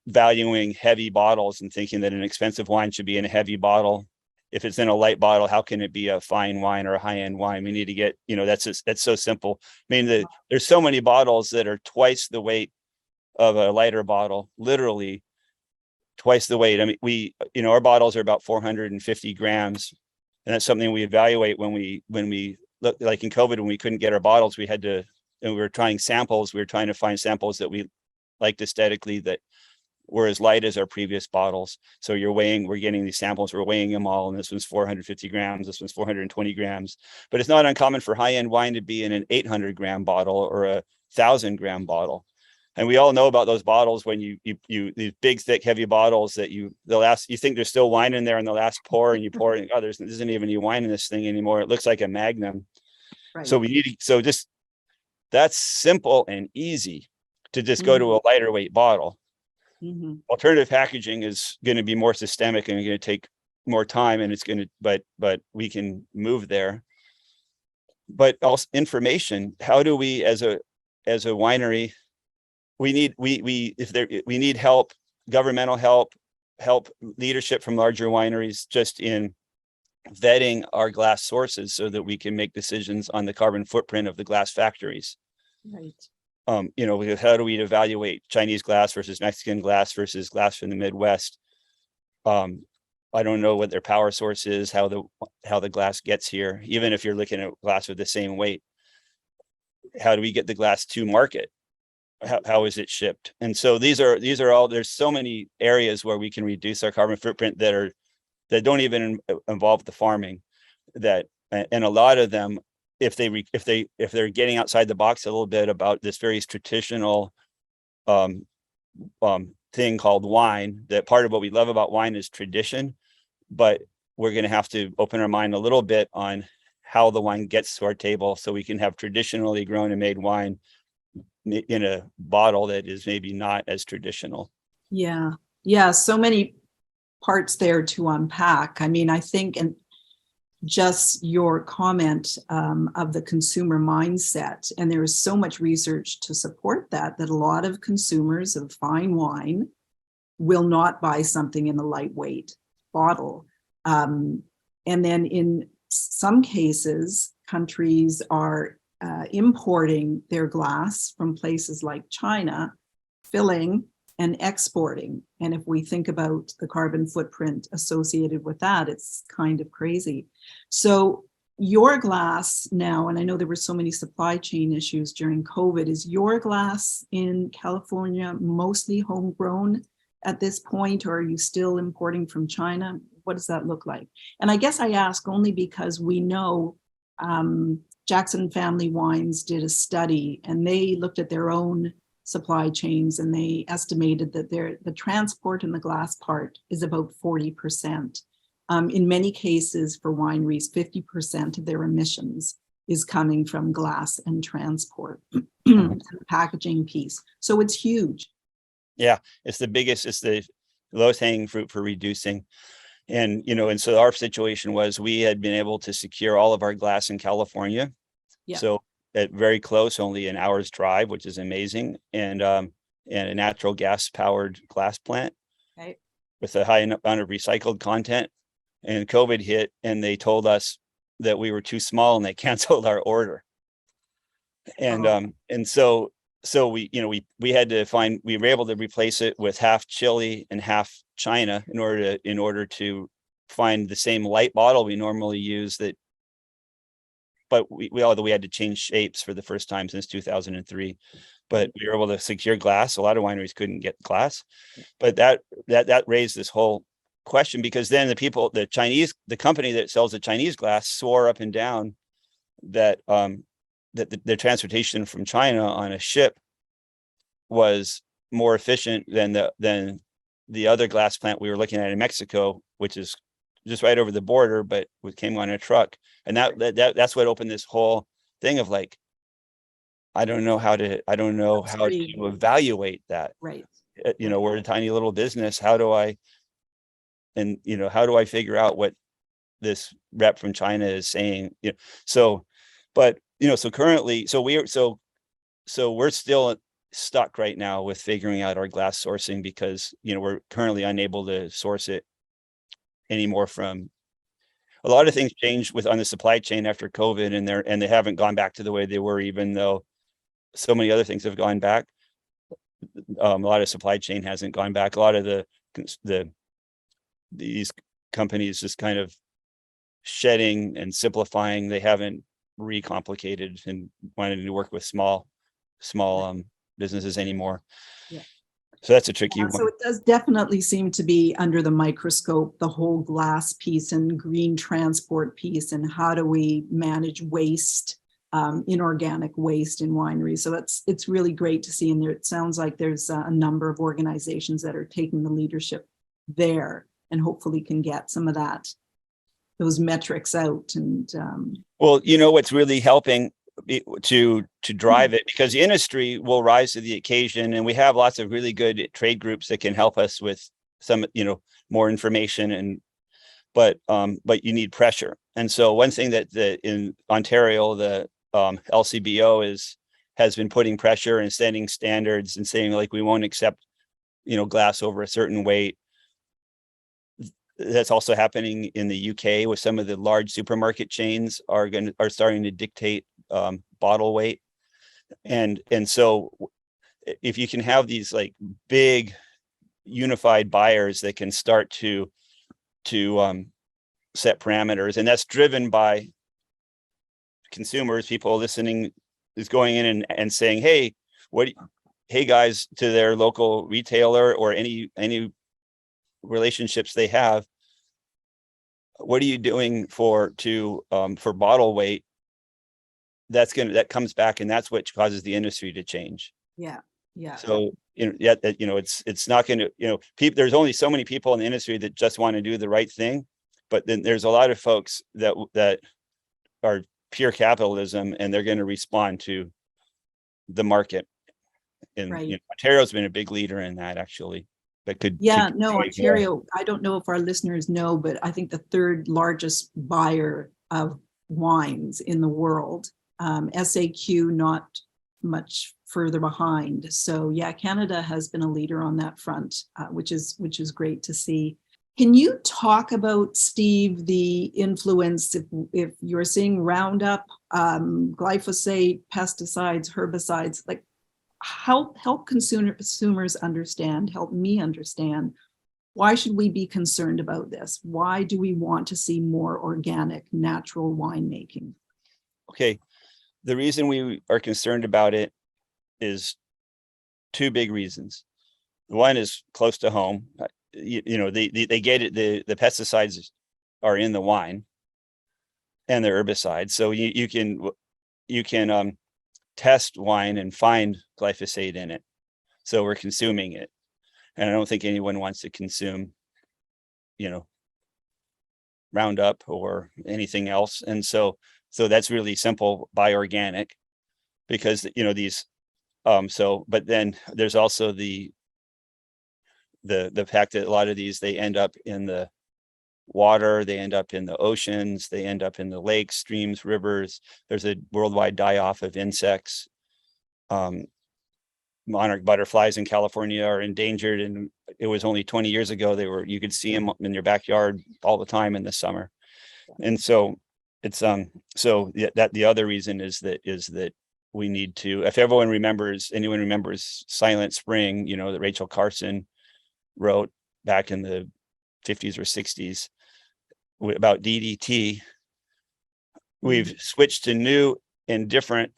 C: valuing heavy bottles and thinking that an expensive wine should be in a heavy bottle. If it's in a light bottle, how can it be a fine wine or a high-end wine? We need to get, that's so simple. I mean, there's so many bottles that are twice the weight of a lighter bottle, literally twice the weight. I mean, our bottles are about 450 grams. And that's something we evaluate when we look, like in COVID, when we couldn't get our bottles, and we were trying samples. We were trying to find samples that we liked aesthetically, that were as light as our previous bottles. So we're getting these samples, we're weighing them all, and this one's 450 grams, this one's 420 grams. But it's not uncommon for high-end wine to be in an 800-gram bottle or a 1,000-gram bottle. And we all know about those bottles when you these big, thick, heavy bottles that you think there's still wine in there, and the last pour, and you pour it, oh, there isn't even any wine in this thing anymore. It looks like a Magnum.
B: Right.
C: So just that's simple and easy to just go to a lighter weight bottle. Alternative packaging is going to be more systemic and going to take more time, and it's going to, but we can move there. But also information. How do we, as a winery, we need help, governmental help leadership from larger wineries, just in vetting our glass sources so that we can make decisions on the carbon footprint of the glass factories.
B: Right.
C: How do we evaluate Chinese glass versus Mexican glass versus glass from the Midwest? I don't know what their power source is, how the glass gets here. Even if you're looking at glass with the same weight, how do we get the glass to market? How is it shipped? And so these are all, there's so many areas where we can reduce our carbon footprint that don't even involve the farming, and a lot of them, if they're getting outside the box a little bit about this very traditional thing called wine, that part of what we love about wine is tradition, but we're going to have to open our mind a little bit on how the wine gets to our table, so we can have traditionally grown and made wine in a bottle that is maybe not as traditional.
B: Yeah. So many parts there to unpack. I mean, I think, and just your comment of the consumer mindset, and there is so much research to support that a lot of consumers of fine wine will not buy something in a lightweight bottle. And then in some cases, countries are importing their glass from places like China, filling and exporting. And if we think about the carbon footprint associated with that, it's kind of crazy. So your glass now, and I know there were so many supply chain issues during COVID, is your glass in California mostly homegrown at this point, or are you still importing from China? What does that look like? And I guess I ask only because we know Jackson Family Wines did a study, and they looked at their own supply chains, and they estimated that the transport and the glass part is about 40%. In many cases for wineries, 50% of their emissions is coming from glass and transport and the packaging piece. So it's huge.
C: Yeah, it's the lowest hanging fruit for reducing. And so our situation was, we had been able to secure all of our glass in California.
B: Yeah.
C: So very close, only an hour's drive, which is amazing. And a natural gas powered glass plant,
B: right,
C: with a high amount of recycled content. And COVID hit, and they told us that we were too small, and they canceled our order. And so we had to we were able to replace it with half Chile and half China in order to find the same light bottle we normally use. But we had to change shapes for the first time since 2003. But we were able to secure glass. A lot of wineries couldn't get glass, but that raised this whole question, because then the company that sells the Chinese glass swore up and down that the transportation from China on a ship was more efficient than the other glass plant we were looking at in Mexico, which is just right over the border, but came on a truck. And that's what opened this whole thing of like, I don't know how to evaluate that.
B: Right.
C: We're a tiny little business. How do I figure out what this rep from China is saying? So currently, we're still stuck right now with figuring out our glass sourcing, because we're currently unable to source it anymore from a lot of things changed on the supply chain after COVID, and they haven't gone back to the way they were, even though so many other things have gone back. A lot of supply chain hasn't gone back. A lot of these companies just kind of shedding and simplifying. They haven't recomplicated and wanted to work with small businesses anymore.
B: Yeah.
C: So that's a tricky one.
B: So it does definitely seem to be under the microscope, the whole glass piece and green transport piece, and how do we manage waste, inorganic waste in wineries. So it's really great to see. And there, it sounds like there's a number of organizations that are taking the leadership there and hopefully can get some of that, those metrics out. And
C: well, you know, what's really helping to drive it, because the industry will rise to the occasion, and we have lots of really good trade groups that can help us with some, you know, more information, and but you need pressure. And so one thing that in Ontario, the LCBO has been putting pressure and setting standards and saying, like, we won't accept, you know, glass over a certain weight. That's also happening in the UK, with some of the large supermarket chains are starting to dictate bottle weight. And so if you can have these like big unified buyers that can start to set parameters, and that's driven by consumers, people listening is going in and saying, hey, hey guys, to their local retailer or any relationships they have, what are you doing for bottle weight? That comes back, and that's what causes the industry to change.
B: yeah.
C: So, you know, it's not going to, you know, there's only so many people in the industry that just want to do the right thing, but then there's a lot of folks that are pure capitalism, and they're going to respond to the market. And
B: Right.
C: you know, Ontario's been a big leader in that, actually. That could
B: Ontario, I don't know if our listeners know, but I think the third largest buyer of wines in the world. SAQ not much further behind. So yeah, Canada has been a leader on that front, which is great to see. Can you talk about, Steve, the influence, if you're seeing Roundup, glyphosate, pesticides, herbicides, like help consumers understand, help me understand, why should we be concerned about this? Why do we want to see more organic, natural winemaking?
C: Okay, the reason we are concerned about it is two big reasons. One is close to home. You know, they get it. The pesticides are in the wine, and the herbicides. So you can test wine and find glyphosate in it. So we're consuming it, and I don't think anyone wants to consume, you know, Roundup or anything else. And so that's really simple, buy organic, because you know these. But then there's also the fact that a lot of these, they end up in the water, they end up in the oceans, they end up in the lakes, streams, rivers. There's a worldwide die-off of insects. Monarch butterflies in California are endangered, and it was only 20 years ago you could see them in your backyard all the time in the summer. And so it's the other reason is that we need to, if anyone remembers Silent Spring, you know, that Rachel Carson wrote back in the 50s or 60s about DDT. We've switched to new and different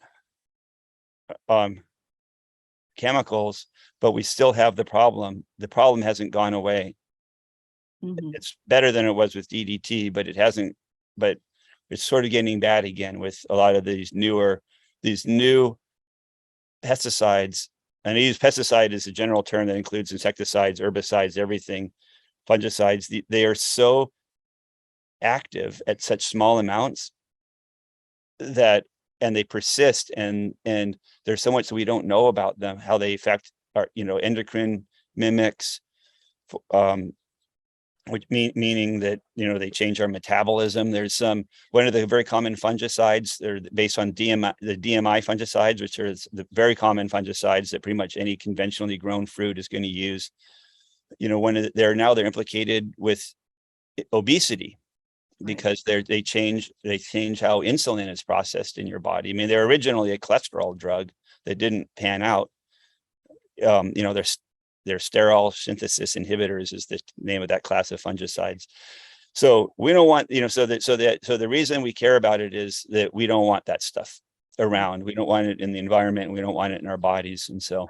C: chemicals, but we still have the problem. The problem hasn't gone away. Mm-hmm. It's better than it was with DDT, but it's sort of getting bad again with a lot of these new pesticides. And I use pesticide as a general term that includes insecticides, herbicides, everything, fungicides. They are so active at such small amounts and they persist, and there's so much that we don't know about them, how they affect our, you know, endocrine mimics, which meaning that, you know, they change our metabolism. There's one of the very common fungicides, they're based on the DMI fungicides, which are the very common fungicides that pretty much any conventionally grown fruit is going to use. You know, they're implicated with obesity, because they change how insulin is processed in your body. I mean, they're originally a cholesterol drug that didn't pan out. You know, they're sterol synthesis inhibitors is the name of that class of fungicides. So we don't want, you know, so the reason we care about it is that we don't want that stuff around. We don't want it in the environment. We don't want it in our bodies. And so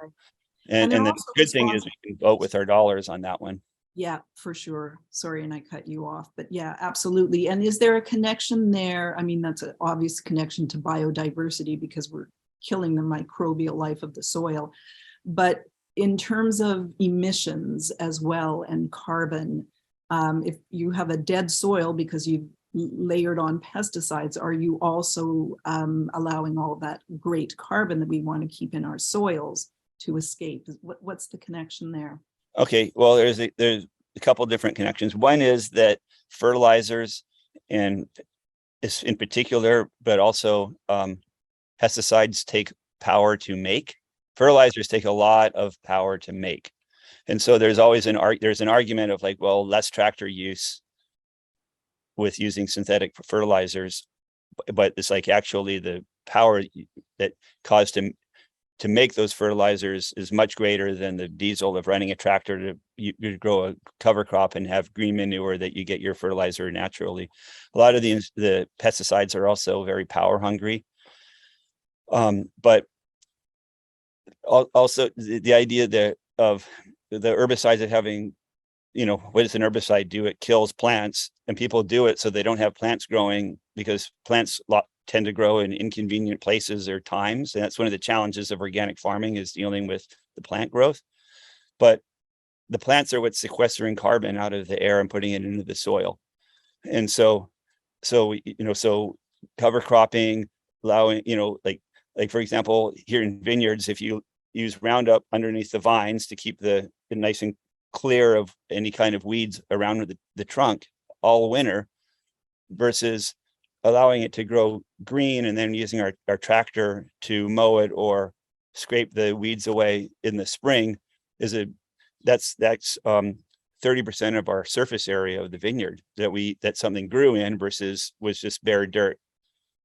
B: And they're
C: And the
B: also
C: good thing is
B: responsible.
C: we can vote with our dollars on that one.
B: Yeah, for sure. Sorry, and I cut you off, but yeah, absolutely. And is there a connection there? I mean, that's an obvious connection to biodiversity because we're killing the microbial life of the soil. But in terms of emissions as well and carbon, if you have a dead soil because you've layered on pesticides, are you also allowing all that great carbon that we want to keep in our soils to escape? What's the connection there?
C: Okay, well, there's a couple different connections. One is that fertilizers, and is in particular, but also pesticides take power to make. Fertilizers take a lot of power to make, and so there's always there's an argument of like, well, less tractor use with using synthetic fertilizers, but it's like actually the power that caused to make those fertilizers is much greater than the diesel of running a tractor to you grow a cover crop and have green manure that you get your fertilizer naturally. A lot of the pesticides are also very power hungry. But also the idea that of the herbicides of having, what does an herbicide do? It kills plants, and people do it so they don't have plants growing, because plants tend to grow in inconvenient places or times. And that's one of the challenges of organic farming, is dealing with the plant growth. But the plants are what's sequestering carbon out of the air and putting it into the soil. And so cover cropping, allowing, like for example, here in vineyards, if you use Roundup underneath the vines to keep it nice and clear of any kind of weeds around the trunk all winter, versus allowing it to grow green and then using our tractor to mow it or scrape the weeds away in the spring, that's 30% of our surface area of the vineyard that something grew in versus was just bare dirt.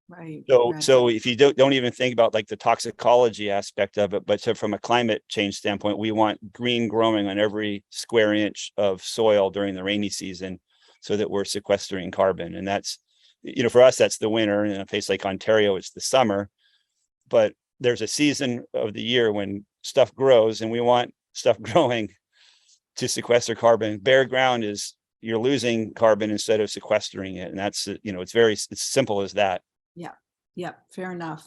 B: Right.
C: So if you don't even think about like the toxicology aspect of it, but from a climate change standpoint, we want green growing on every square inch of soil during the rainy season, so that we're sequestering carbon. And that's, for us, that's the winter. In a place like Ontario, it's the summer. But there's a season of the year when stuff grows, and we want stuff growing to sequester carbon. Bare ground is you're losing carbon instead of sequestering it. And that's, it's simple as that.
B: Yeah, fair enough.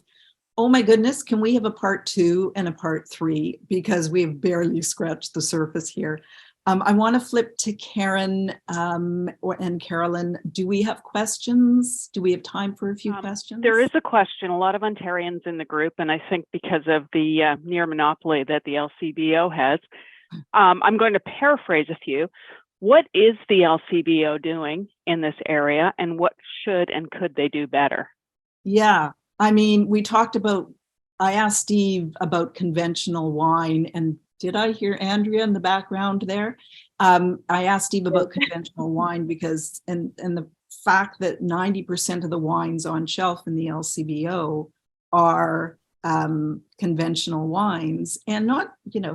B: Oh my goodness, can we have a part 2 and a part 3? Because we've barely scratched the surface here. I want to flip to Karen and Carolyn. Do we have questions? Do we have time for a few questions?
D: There is a question. A lot of Ontarians in the group, and I think because of the near monopoly that the LCBO has, I'm going to paraphrase a few. What is the LCBO doing in this area, and what should and could they do better?
B: Yeah, I mean, I asked Steve about conventional wine, and did I hear Andrea in the background there? I asked Steve about conventional wine because, and the fact that 90% of the wines on shelf in the LCBO are conventional wines, and not,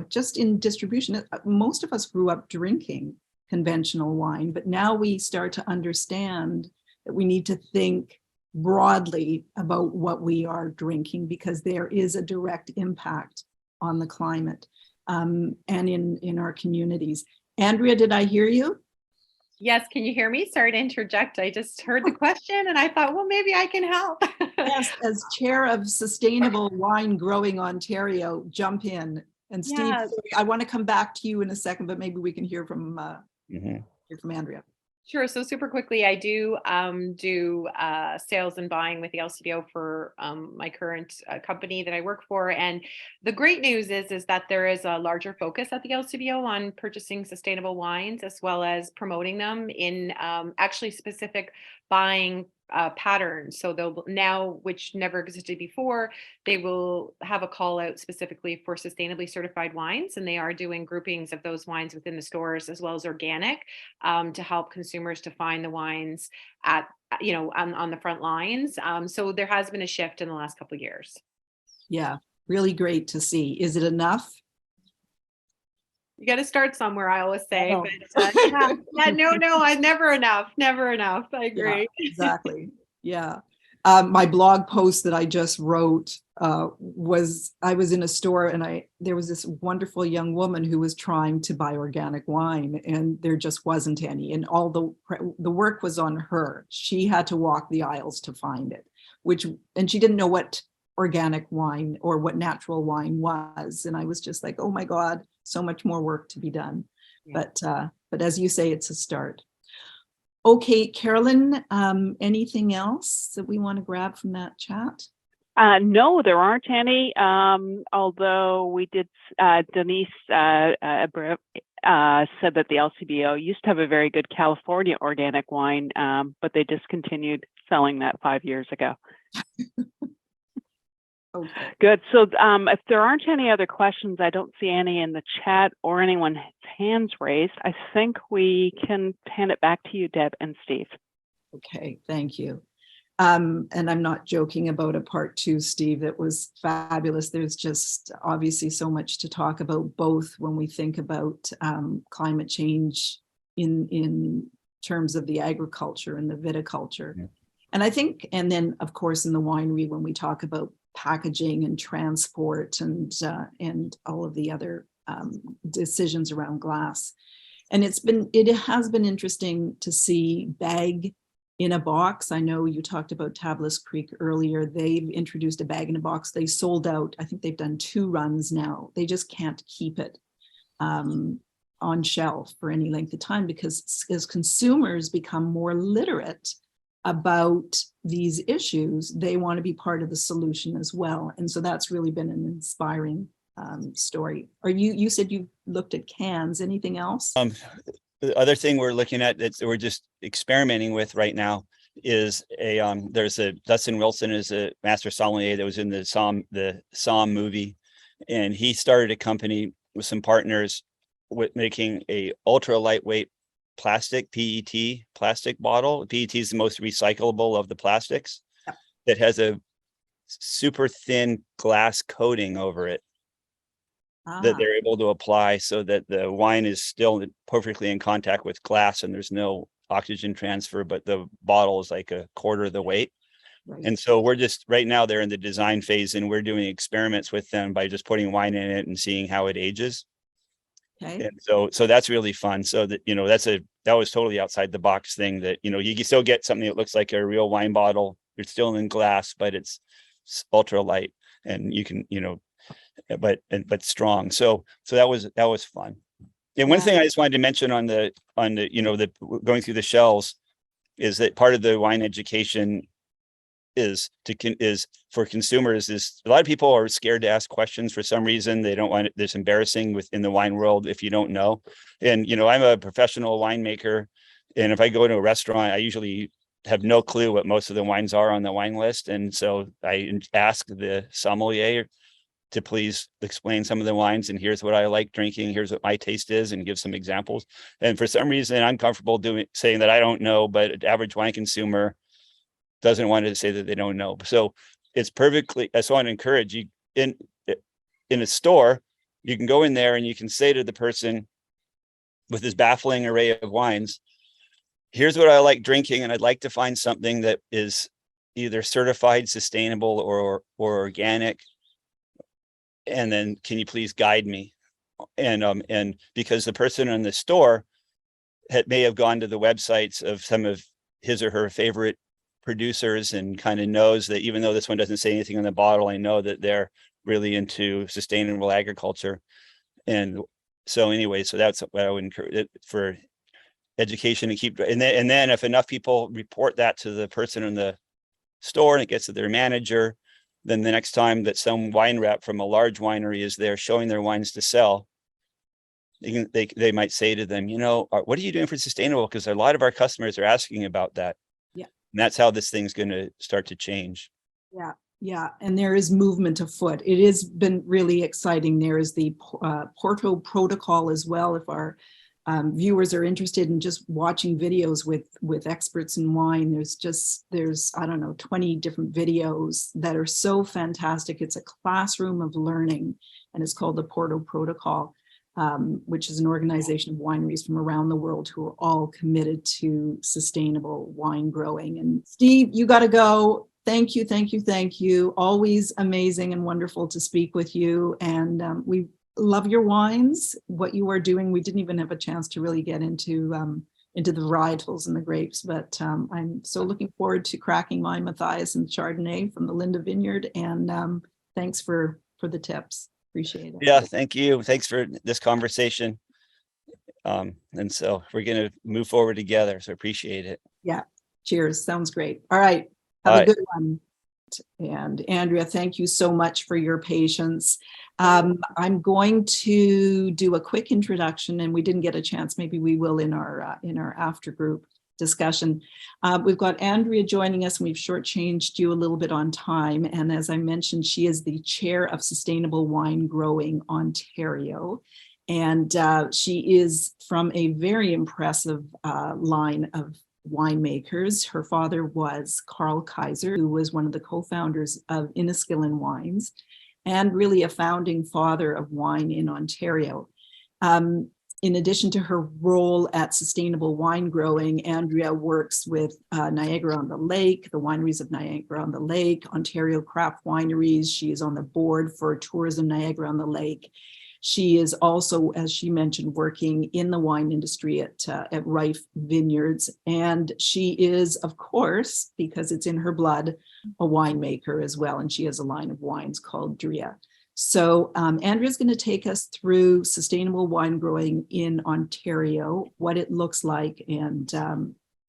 B: just in distribution. Most of us grew up drinking conventional wine, but now we start to understand that we need to think broadly about what we are drinking, because there is a direct impact on the climate and in our communities. Andrea, did I hear you?
E: Yes, can you hear me? Sorry to interject. I just heard the question and I thought, well, maybe I can help.
B: Yes, as chair of Sustainable Wine Growing Ontario, jump in. And Steve,
E: Yes.
B: I want to come back to you in a second, but maybe we can hear from Andrea.
E: Sure. So super quickly, I do sales and buying with the LCBO for my current company that I work for. And the great news is that there is a larger focus at the LCBO on purchasing sustainable wines, as well as promoting them in actually specific buying patterns. So they'll now, which never existed before, they will have a call out specifically for sustainably certified wines, and they are doing groupings of those wines within the stores, as well as organic, to help consumers to find the wines at on the front lines. So there has been a shift in the last couple of years.
B: Yeah, really great to see. Is it enough?
E: You got to start somewhere, I always say.
B: Oh.
E: But no, never enough. I agree.
B: Yeah, exactly. Yeah. My blog post that I just wrote was I was in a store and there was this wonderful young woman who was trying to buy organic wine and there just wasn't any, and all the work was on her. She had to walk the aisles to find it, and she didn't know what organic wine or what natural wine was, and I was just like, oh my God, so much more work to be done.
E: Yeah.
B: But as you say, it's a start. Okay, Carolyn, anything else that we want to grab from that chat?
D: No, there aren't any. Although we did, Denise said that the LCBO used to have a very good California organic wine, but they discontinued selling that 5 years ago.
B: Okay.
D: Good. So if there aren't any other questions, I don't see any in the chat or anyone's hands raised. I think we can hand it back to you, Deb and Steve.
B: Okay, thank you. And I'm not joking about a part 2, Steve. That was fabulous. There's just obviously so much to talk about, both when we think about climate change in terms of the agriculture and the viticulture. Yeah. And I think, and then of course in the winery, when we talk about packaging and transport and all of the other decisions around glass. And it has been interesting to see bag in a box. I know you talked about Tablas Creek earlier. They've introduced a bag in a box. They sold out. I think they've done 2 runs now. They just can't keep it on shelf for any length of time, because as consumers become more literate about these issues, they want to be part of the solution as well. And so that's really been an inspiring story. You said you looked at cans. Anything else?
C: The other thing we're looking at that we're just experimenting with right now is there's a Dustin Wilson is a master sommelier that was in the Somm movie, and he started a company with some partners with making a ultra lightweight plastic PET plastic bottle. PET is the most recyclable of the plastics. Yep. That has a super thin glass coating over it that they're able to apply so that the wine is still perfectly in contact with glass and there's no oxygen transfer, but the bottle is like a quarter of the weight. Right. And so we're just right now they're in the design phase and we're doing experiments with them by just putting wine in it and seeing how it ages. Okay. And so that's really fun. So that, that was totally outside the box thing that, you can still get something that looks like a real wine bottle. It's still in glass, but it's ultra light and you can, but strong. So that was fun. And one thing I just wanted to mention on the going through the shelves is that part of the wine education is for consumers is a lot of people are scared to ask questions for some reason. They don't want it. It's embarrassing within the wine world if you don't know. And I'm a professional winemaker, and if I go to a restaurant, I usually have no clue what most of the wines are on the wine list, and so I ask the sommelier to please explain some of the wines, and here's what I like drinking, here's what my taste is, and give some examples. And for some reason, I'm comfortable saying that I don't know, but an average wine consumer doesn't want to say that they don't know. So it's perfectly, I just want to encourage you in a store, you can go in there and you can say to the person with this baffling array of wines, here's what I like drinking, and I'd like to find something that is either certified sustainable or organic. And then can you please guide me? And because the person in the store may have gone to the websites of some of his or her favorite producers and kind of knows that even though this one doesn't say anything on the bottle, I know that they're really into sustainable agriculture. And so anyway, so that's what I would encourage for education to keep. And then if enough people report that to the person in the store and it gets to their manager, then the next time that some wine rep from a large winery is there showing their wines to sell, they might say to them, what are you doing for sustainable? Because a lot of our customers are asking about that. Yeah. And that's how this thing's going to start to change. Yeah.
B: Yeah. And there is movement afoot. It has been really exciting. There is the Porto protocol as well. If our viewers are interested in just watching videos with experts in wine, there's I don't know, 20 different videos that are so fantastic. It's a classroom of learning, and it's called the Porto Protocol, which is an organization of wineries from around the world who are all committed to sustainable wine growing. And Steve, you got to go. Thank you, thank you, thank you. Always amazing and wonderful to speak with you. And we love your wines, what you are doing. We didn't even have a chance to really get into the varietals and the grapes, but I'm so looking forward to cracking my Matthiasson Chardonnay from the Linda Vineyard. And thanks for the tips. Appreciate it.
C: Yeah, thank you. Thanks for this conversation. And so we're going to move forward together. So appreciate it.
B: Yeah. Cheers. Sounds great. All right. Have
C: All
B: a
C: right.
B: good one. And Andrea, thank you so much for your patience. I'm going to do a quick introduction, and we didn't get a chance. Maybe we will in our after group discussion. We've got Andrea joining us, and we've shortchanged you a little bit on time. And as I mentioned, she is the chair of Sustainable Wine Growing Ontario. And she is from a very impressive line of winemakers. Her father was Andrea Kaiser, who was one of the co-founders of Inniskillin Wines and really a founding father of wine in Ontario. In addition to her role at Sustainable Wine Growing, Andrea works with Niagara-on-the-Lake, the wineries of Niagara-on-the-Lake, Ontario Craft Wineries. She is on the board for Tourism Niagara-on-the-Lake. She is also, as she mentioned, working in the wine industry at Rife Vineyards. And she is, of course, because it's in her blood, a winemaker as well. And she has a line of wines called Drea. So Andrea's going to take us through sustainable wine growing in Ontario, what it looks like, and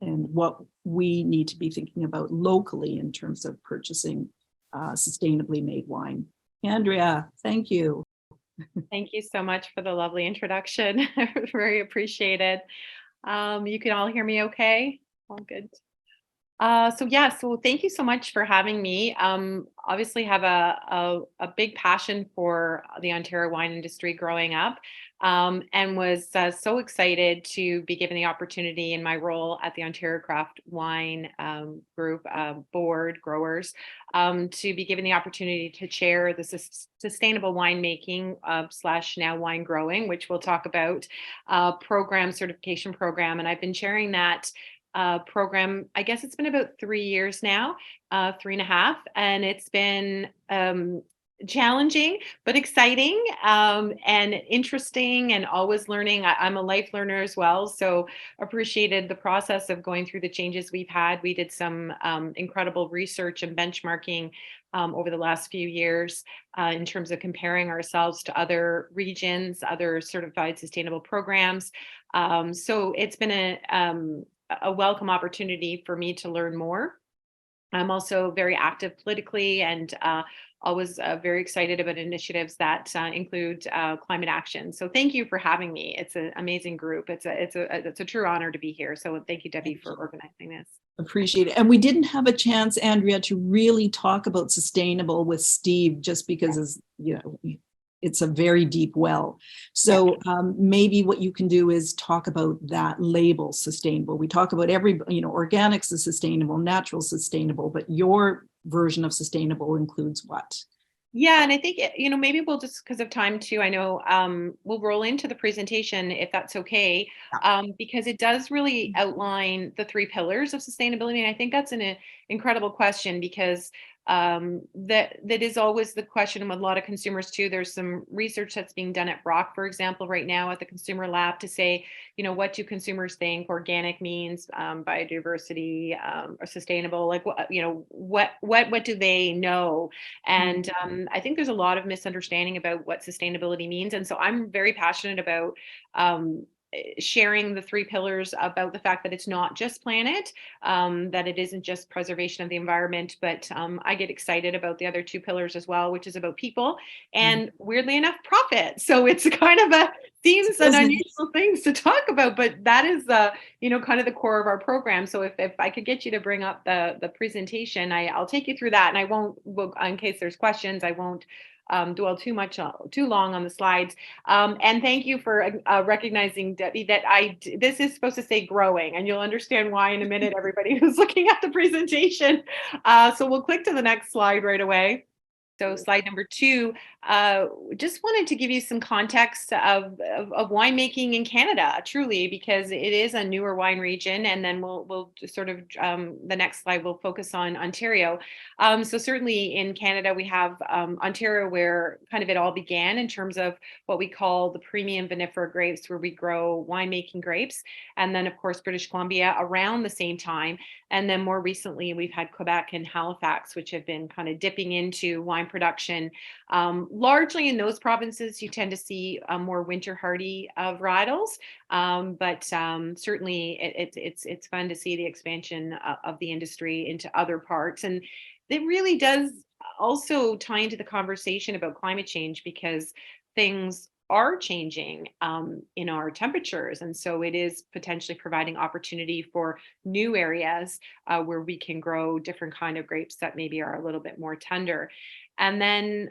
B: what we need to be thinking about locally in terms of purchasing sustainably made wine. Andrea, thank you.
E: Thank you so much for the lovely introduction. Very appreciated. You can all hear me okay? All good. So thank you so much for having me. Obviously have a big passion for the Ontario wine industry growing up, and was so excited to be given the opportunity in my role at the Ontario Craft Wine Group board growers, to be given the opportunity to chair the Sustainable Winemaking / now wine growing, which we'll talk about, certification program. And I've been chairing that program. I guess it's been about 3 years now, 3.5, and it's been challenging but exciting, and interesting, and always learning. I'm a life learner as well, so appreciated the process of going through the changes we've had. We did some incredible research and benchmarking over the last few years in terms of comparing ourselves to other regions, other certified sustainable programs. So it's been a welcome opportunity for me to learn more. I'm also very active politically, and always very excited about initiatives that include climate action. So thank you for having me. It's an amazing group. It's a true honor to be here. So thank you, Debbie, for organizing this.
B: Appreciate it. And we didn't have a chance, Andrea, to really talk about sustainable with Steve, just because, as you know, it's a very deep well. So maybe what you can do is talk about that label, sustainable. We talk about organics is sustainable, natural sustainable, but your version of sustainable includes what?
E: Yeah, and I think, maybe we'll just, because of time too, I know we'll roll into the presentation if that's okay, because it does really outline the 3 pillars of sustainability. And I think that's an incredible question, because that is always the question with a lot of consumers too. There's some research that's being done at Brock, for example, right now at the Consumer Lab, to say, what do consumers think organic means, biodiversity, or sustainable, like what do they know? And I think there's a lot of misunderstanding about what sustainability means. And so I'm very passionate about sharing the 3 pillars, about the fact that it's not just planet, that it isn't just preservation of the environment, but I get excited about the other 2 pillars as well, which is about people and weirdly enough, profit. So it's kind of seems an unusual things to talk about, but that is kind of the core of our program. So if I could get you to bring up the presentation, I'll take you through that, and I won't, in case there's questions, I won't dwell too long on the slides. And thank you for recognizing, Debbie, that this is supposed to say growing, and you'll understand why in a minute, everybody who's looking at the presentation. So we'll click to the next slide right away. So slide number 2, just wanted to give you some context of winemaking in Canada, truly, because it is a newer wine region. And then we'll just sort of, the next slide will focus on Ontario. So certainly in Canada, we have Ontario, where kind of it all began in terms of what we call the premium vinifera grapes, where we grow winemaking grapes. And then, of course, British Columbia around the same time. And then more recently, we've had Quebec and Halifax, which have been kind of dipping into wine production. Largely in those provinces, you tend to see more winter hardy varietals, but certainly it's fun to see the expansion of the industry into other parts. And it really does also tie into the conversation about climate change, because things are changing in our temperatures. And so it is potentially providing opportunity for new areas where we can grow different kind of grapes that maybe are a little bit more tender. And then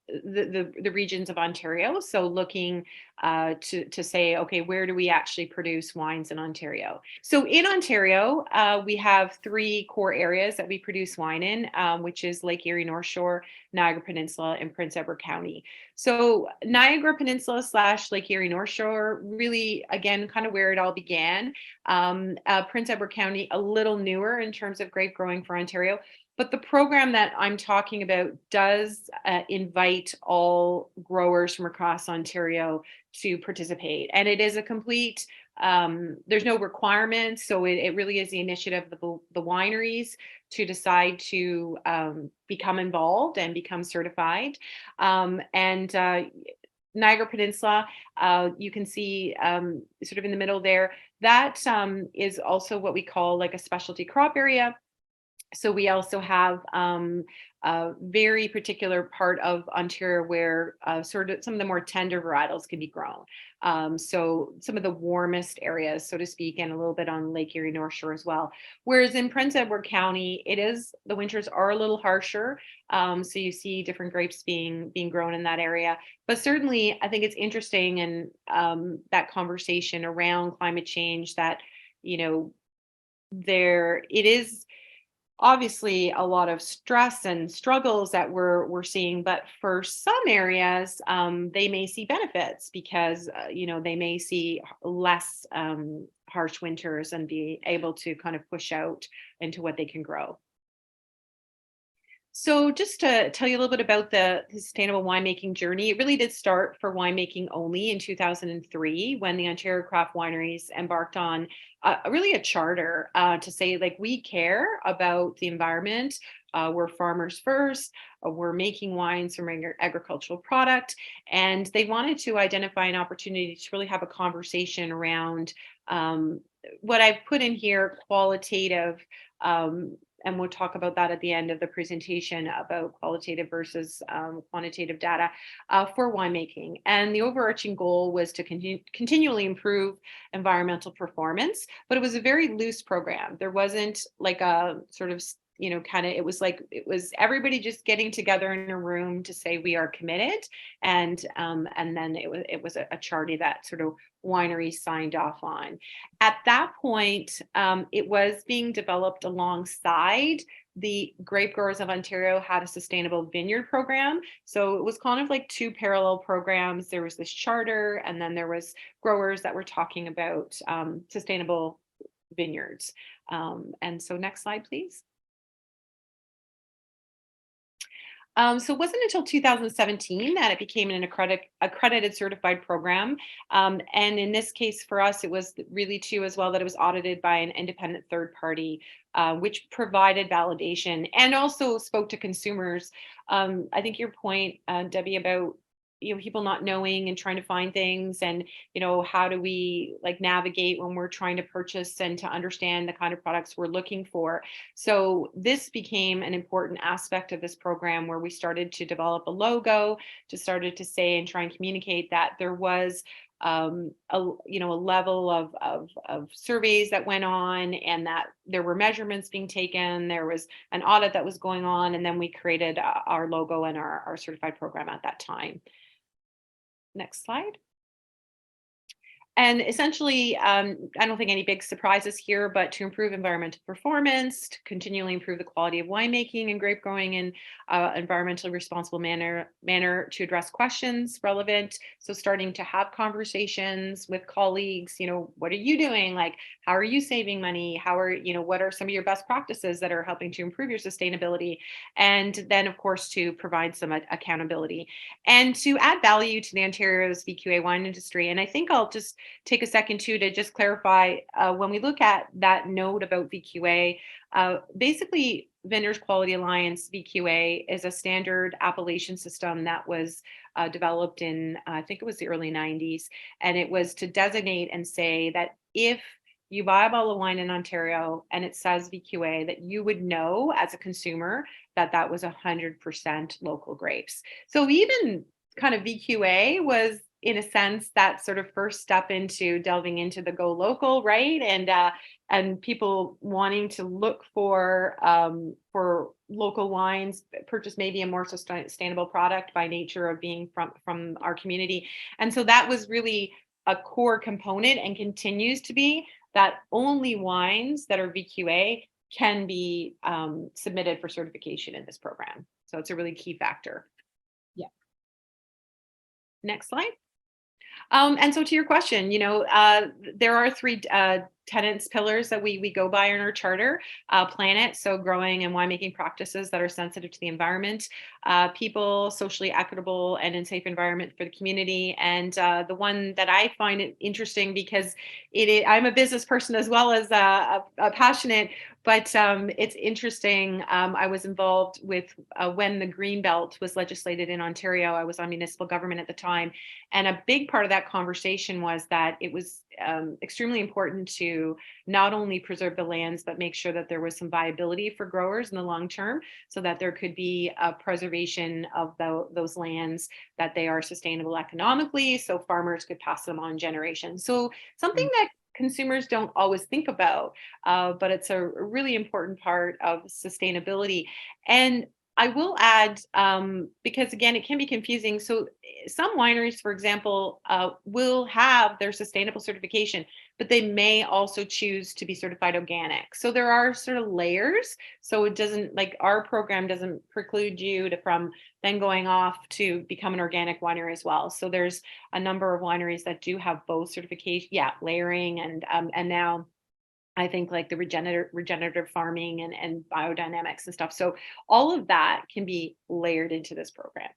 E: the regions of Ontario. So looking to say, okay, where do we actually produce wines in Ontario? So in Ontario, we have 3 core areas that we produce wine in, which is Lake Erie North Shore, Niagara Peninsula, and Prince Edward County. So Niagara Peninsula / Lake Erie North Shore, really, again, kind of where it all began. Prince Edward County, a little newer in terms of grape growing for Ontario. But the program that I'm talking about does invite all growers from across Ontario to participate. And it is a complete, there's no requirements. So it really is the initiative of the wineries to decide to become involved and become certified. Niagara Peninsula, you can see sort of in the middle there, that is also what we call like a specialty crop area. So we also have a very particular part of Ontario where sort of some of the more tender varietals can be grown. So some of the warmest areas, so to speak, and a little bit on Lake Erie North Shore as well. Whereas in Prince Edward County, the winters are a little harsher. So you see different grapes being grown in that area. But certainly, I think it's interesting, and that conversation around climate change, that, there it is obviously a lot of stress and struggles that we're seeing, but for some areas, they may see benefits because they may see less harsh winters and be able to kind of push out into what they can grow. So just to tell you a little bit about the sustainable winemaking journey, it really did start for winemaking only in 2003, when the Ontario Craft Wineries embarked on really a charter to say, like, we care about the environment. We're farmers first. We're making wines from agricultural product. And they wanted to identify an opportunity to really have a conversation around what I've put in here, qualitative, and we'll talk about that at the end of the presentation, about qualitative versus quantitative data for winemaking. And the overarching goal was to continually improve environmental performance, but it was a very loose program. There wasn't like a sort of, it was everybody just getting together in a room to say we are committed, and then it was a charter that sort of wineries signed off on. At that point, it was being developed alongside the Grape Growers of Ontario had a sustainable vineyard program. So it was kind of like 2 parallel programs. There was this charter, and then there was growers that were talking about sustainable vineyards. And so next slide, please. So it wasn't until 2017 that it became an accredited certified program. And in this case for us, it was really too as well that it was audited by an independent third party, which provided validation and also spoke to consumers. I think your point, Debbie, about people not knowing and trying to find things, and how do we like navigate when we're trying to purchase and to understand the kind of products we're looking for. So this became an important aspect of this program, where we started to develop a logo, to started to say and try and communicate that there was a level of surveys that went on, and that there were measurements being taken. There was an audit that was going on, and then we created our logo and our certified program at that time. Next slide. And essentially, I don't think any big surprises here, but to improve environmental performance, to continually improve the quality of winemaking and grape growing in environmentally responsible manner to address questions relevant. So starting to have conversations with colleagues, what are you doing? Like, how are you saving money? What are some of your best practices that are helping to improve your sustainability? And then, of course, to provide some accountability and to add value to the Ontario's VQA wine industry. And I think I'll just take a second too to just clarify when we look at that note about VQA, basically Vintners Quality Alliance VQA is a standard appellation system that was developed in, I think it was the early 90s. And it was to designate and say that if you buy a bottle of wine in Ontario and it says VQA, that you would know as a consumer that that was 100% local grapes. So even kind of VQA was, in a sense, that sort of first step into delving into the go local, right? And people wanting to look for local wines, purchase maybe a more sustainable product by nature of being from our community. And so that was really a core component and continues to be that only wines that are VQA can be submitted for certification in this program. So it's a really key factor.
B: Yeah.
E: Next slide. And so to your question, there are three tenants pillars that we go by in our charter: planet, so growing and winemaking practices that are sensitive to the environment; people, socially equitable and in safe environment for the community. And the one that I find it interesting because I'm a business person as well as a passionate, but it's interesting. I was involved with when the Greenbelt was legislated in Ontario. I was on municipal government at the time. And a big part of that conversation was that it was extremely important to not only preserve the lands, but make sure that there was some viability for growers in the long term, so that there could be a preservation of those lands, that they are sustainable economically, so farmers could pass them on generations. So something that consumers don't always think about, but it's a really important part of sustainability. And I will add, because again, it can be confusing. So some wineries, for example, will have their sustainable certification, but they may also choose to be certified organic. So there are sort of layers. So it doesn't, like, our program doesn't preclude you from then going off to become an organic winery as well. So there's a number of wineries that do have both certification, layering, and now I think like the regenerative farming and biodynamics and stuff. So all of that can be layered into this program.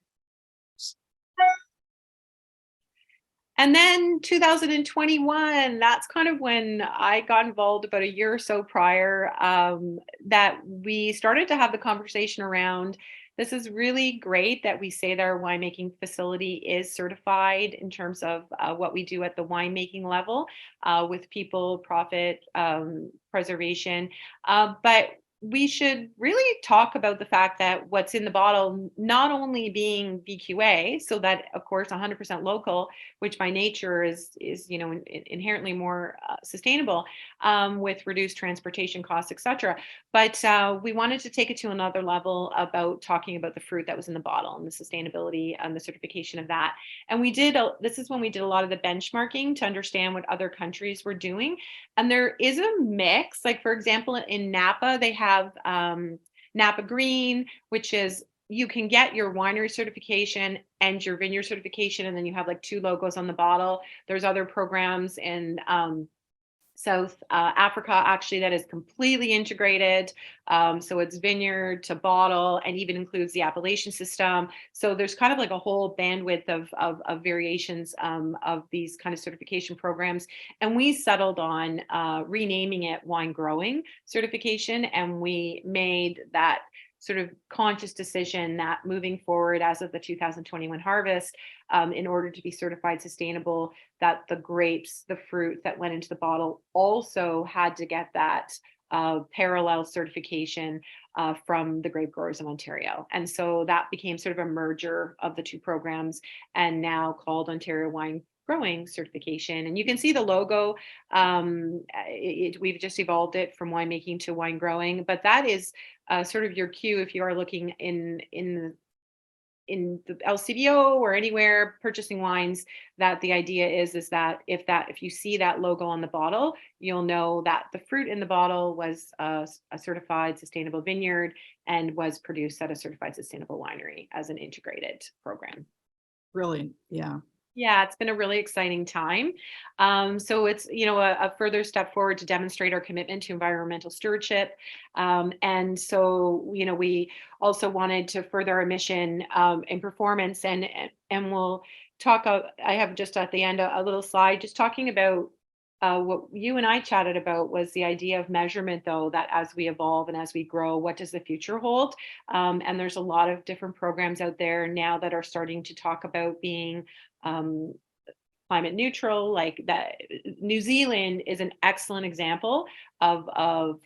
E: And then 2021, that's kind of when I got involved, about a year or so prior, that we started to have the conversation around, this is really great that we say that our winemaking facility is certified in terms of what we do at the winemaking level with people, profit, preservation. But we should really talk about the fact that what's in the bottle not only being VQA, so that of course 100% local, which by nature is inherently more sustainable with reduced transportation costs, etc. But we wanted to take it to another level about talking about the fruit that was in the bottle and the sustainability and the certification of that. And this is when we did a lot of the benchmarking to understand what other countries were doing. And there is a mix, like for example, in Napa, they have Napa Green, which is, you can get your winery certification and your vineyard certification, and then you have like two logos on the bottle. There's other programs in South Africa, actually, that is completely integrated. So it's vineyard to bottle and even includes the appellation system. So there's kind of like a whole bandwidth of variations of these kind of certification programs. And we settled on renaming it wine growing certification. And we made that sort of conscious decision that moving forward as of the 2021 harvest, in order to be certified sustainable, that the grapes, the fruit that went into the bottle also had to get that parallel certification from the grape growers in Ontario. And so that became sort of a merger of the two programs, and now called Ontario Wine Growing Certification. And you can see the logo. We've just evolved it from winemaking to wine growing, but that is sort of your cue if you are looking in in the LCBO or anywhere purchasing wines, that the idea is that if you see that logo on the bottle, you'll know that the fruit in the bottle was a certified sustainable vineyard and was produced at a certified sustainable winery as an integrated program.
B: Brilliant. Yeah.
E: Yeah, it's been a really exciting time. So it's, a further step forward to demonstrate our commitment to environmental stewardship. And so, we also wanted to further our mission and performance. And we'll talk, I have just at the end a little slide just talking about what you and I chatted about was the idea of measurement, though, that as we evolve and as we grow, what does the future hold? And there's a lot of different programs out there now that are starting to talk about being um, climate neutral, like that. New Zealand is an excellent example of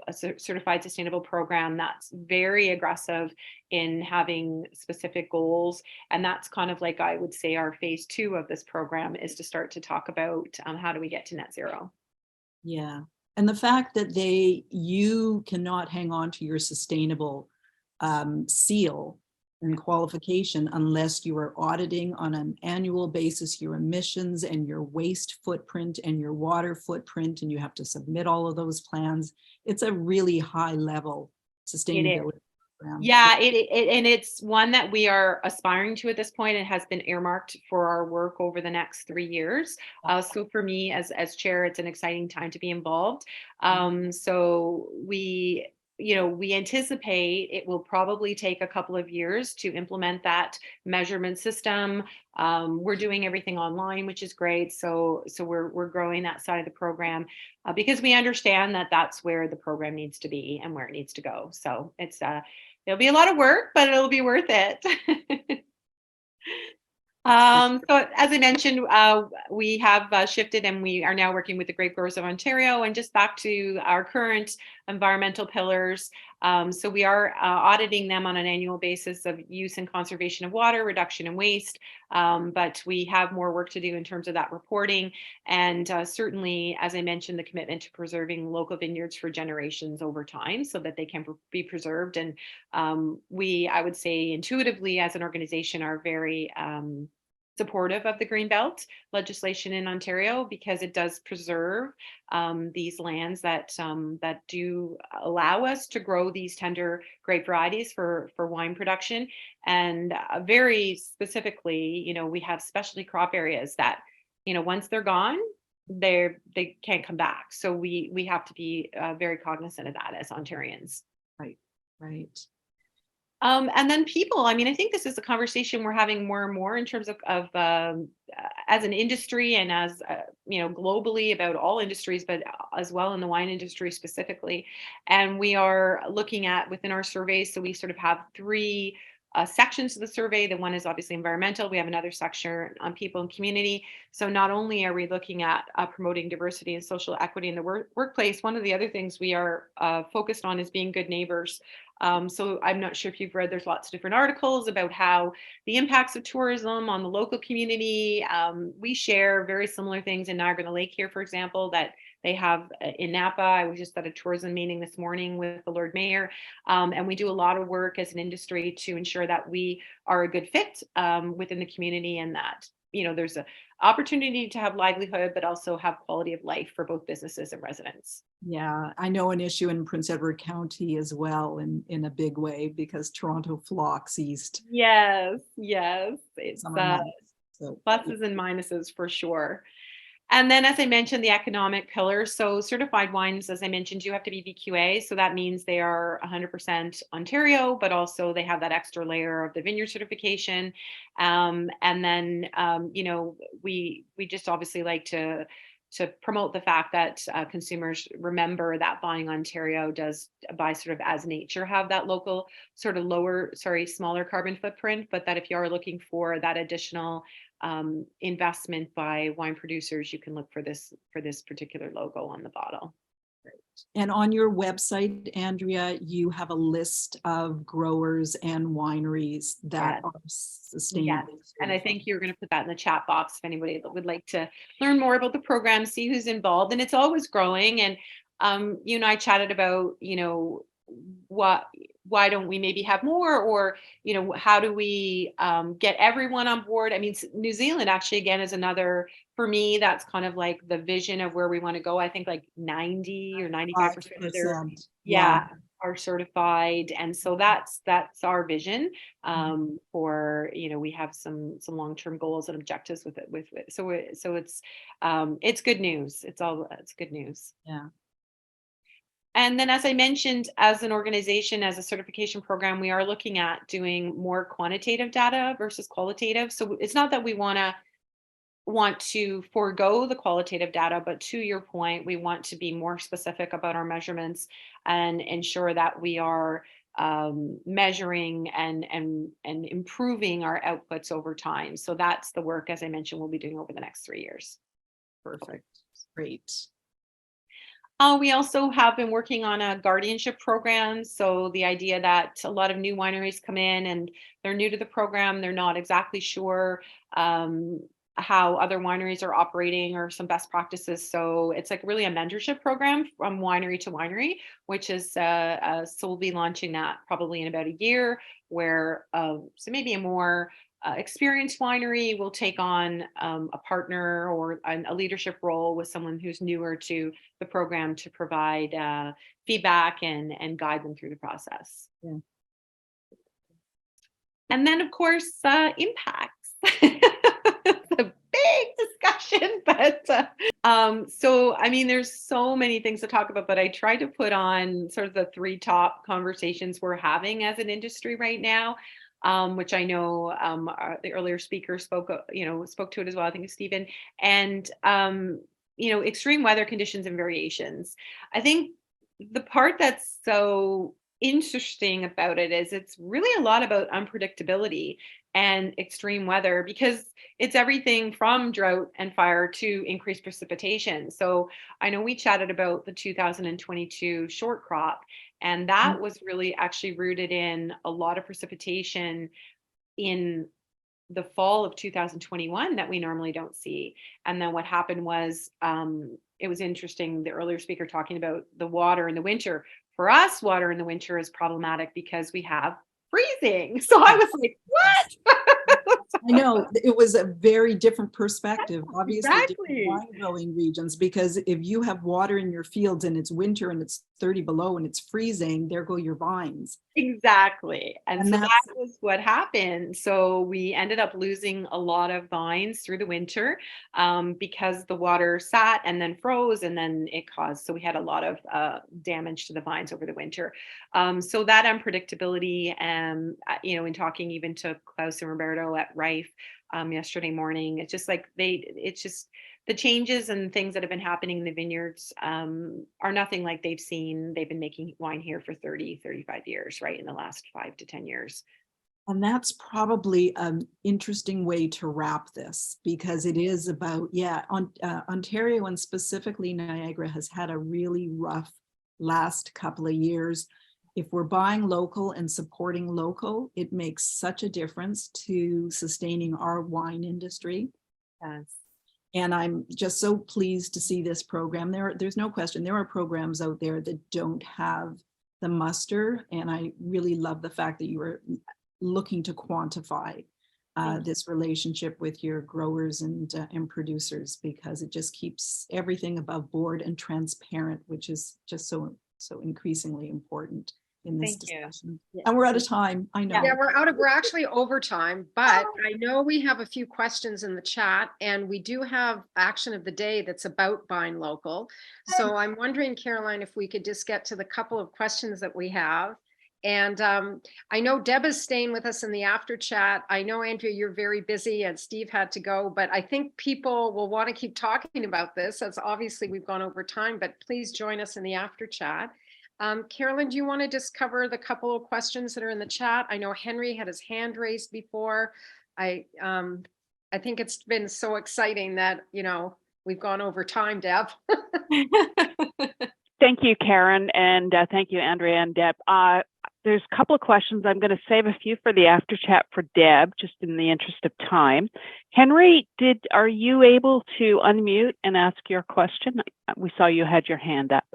E: a certified sustainable program that's very aggressive in having specific goals. And that's kind of like, I would say, our phase 2 of this program is to start to talk about how do we get to net zero.
B: Yeah. And the fact that you cannot hang on to your sustainable seal and qualification unless you are auditing on an annual basis your emissions and your waste footprint and your water footprint, and you have to submit all of those plans. It's a really high level sustainability program.
E: Yeah, and it's one that we are aspiring to at this point. It has been earmarked for our work over the next 3 years. So for me as chair, it's an exciting time to be involved. So we anticipate it will probably take a couple of years to implement that measurement system. We're doing everything online, which is great. So we're growing that side of the program because we understand that that's where the program needs to be and where it needs to go. So it'll be a lot of work, but it'll be worth it. So as I mentioned, we have shifted and we are now working with the Grape Growers of Ontario, and just back to our current environmental pillars. So we are auditing them on an annual basis of use and conservation of water, reduction in waste, but we have more work to do in terms of that reporting. And certainly, as I mentioned, the commitment to preserving local vineyards for generations over time so that they can be preserved. And I would say intuitively as an organization are very supportive of the Greenbelt legislation in Ontario because it does preserve these lands that do allow us to grow these tender grape varieties for wine production. And very specifically, we have specialty crop areas that, once they're gone, they can't come back. So we have to be very cognizant of that as Ontarians.
B: Right.
E: And then people, I think this is a conversation we're having more and more in terms of as an industry and as, globally about all industries, but as well in the wine industry specifically. And we are looking at within our surveys. So we sort of have 3 sections of the survey. The one is obviously environmental. We have another section on people and community. So not only are we looking at promoting diversity and social equity in the workplace, one of the other things we are focused on is being good neighbors. So I'm not sure if you've read, there's lots of different articles about how the impacts of tourism on the local community. We share very similar things in Niagara-on-the-Lake here, for example, that they have in Napa. I was just at a tourism meeting this morning with the Lord Mayor, and we do a lot of work as an industry to ensure that we are a good fit within the community, and that there's an opportunity to have livelihood, but also have quality of life for both businesses and residents.
B: Yeah, I know an issue in Prince Edward County as well in a big way because Toronto flocks east.
E: Yes, it's
B: So,
E: pluses and minuses for sure. And then, as I mentioned, the economic pillar. So certified wines, as I mentioned, do have to be VQA. So that means they are 100% Ontario, but also they have that extra layer of the vineyard certification. And then, we just obviously like to promote the fact that consumers remember that buying Ontario does, by sort of as nature, have that local sort of smaller carbon footprint, but that if you are looking for that additional investment by wine producers, you can look for this particular logo on the bottle.
B: and on your website, Andrea, you have a list of growers and wineries that are sustainable.
E: Yes. And I think you're going to put that in the chat box if anybody would like to learn more about the program, see who's involved. And it's always growing. And you and I chatted about, what why don't we maybe have more, or, how do we get everyone on board? I mean, New Zealand actually, again, is another, for me, that's kind of like the vision of where we want to go. I think like 90 or 95% of their,
B: 5%.
E: yeah, are certified. And so that's our vision for, we have some long-term goals and objectives with it. So it's good news. It's good news.
B: Yeah.
E: And then, as I mentioned, as an organization, as a certification program, we are looking at doing more quantitative data versus qualitative. So it's not that we want to forego the qualitative data, but to your point, we want to be more specific about our measurements and ensure that we are measuring and improving our outputs over time. So that's the work, as I mentioned, we'll be doing over the next 3 years.
B: Perfect. Great.
E: We also have been working on a guardianship program. So the idea that a lot of new wineries come in and they're new to the program, they're not exactly sure how other wineries are operating or some best practices. So it's like really a mentorship program from winery to winery, which is so we'll be launching that probably in about a year, where so maybe a more experienced winery will take on a partner or a leadership role with someone who's newer to the program to provide feedback and guide them through the process.
B: Yeah.
E: And then, of course, impacts. It's a big discussion, but so I mean, there's so many things to talk about, but I tried to put on sort of the 3 top conversations we're having as an industry right now. Which I know the earlier speaker spoke to it as well. I think it's Stephen. And extreme weather conditions and variations. I think the part that's so interesting about it is it's really a lot about unpredictability and extreme weather, because it's everything from drought and fire to increased precipitation. So I know we chatted about the 2022 short crop, and that was really actually rooted in a lot of precipitation in the fall of 2021 that we normally don't see. And then what happened was, it was interesting, the earlier speaker talking about the water in the winter. For us, water in the winter is problematic because we have freezing. So I was like, what?
B: I know it was a very different perspective, obviously,
E: Exactly.
B: different wine growing regions, because if you have water in your fields and it's winter and it's 30 below and it's freezing, there go your vines.
E: Exactly. And so
B: that's
E: that was what happened. So we ended up losing a lot of vines through the winter because the water sat and then froze, and then it caused, so we had a lot of damage to the vines over the winter. So that unpredictability, in talking even to Klaus and Roberto at Rife yesterday morning, it's just like the changes and things that have been happening in the vineyards are nothing like they've seen. They've been making wine here for 30, 35 years, right? In the last 5 to 10 years.
B: And that's probably an interesting way to wrap this, because it is about, Ontario and specifically Niagara has had a really rough last couple of years. If we're buying local and supporting local, it makes such a difference to sustaining our wine industry.
E: Yes.
B: And I'm just so pleased to see this program. There's no question, there are programs out there that don't have the muster. And I really love the fact that you were looking to quantify this relationship with your growers and producers, because it just keeps everything above board and transparent, which is just so increasingly important in this discussion. And we're out of time, I know.
A: Yeah, we're actually over time, but I know we have a few questions in the chat, and we do have action of the day that's about buying local. So I'm wondering, Caroline, if we could just get to the couple of questions that we have. And I know Deb is staying with us in the after chat. I know, Andrea, you're very busy and Steve had to go, but I think people will want to keep talking about this, as obviously we've gone over time, but please join us in the after chat. Carolyn, do you want to just cover the couple of questions that are in the chat? I know Henry had his hand raised before. I think it's been so exciting that, we've gone over time, Deb.
D: Thank you, Karen, and thank you, Andrea and Deb. There's a couple of questions. I'm going to save a few for the after chat for Deb, just in the interest of time. Henry, are you able to unmute and ask your question? We saw you had your hand up.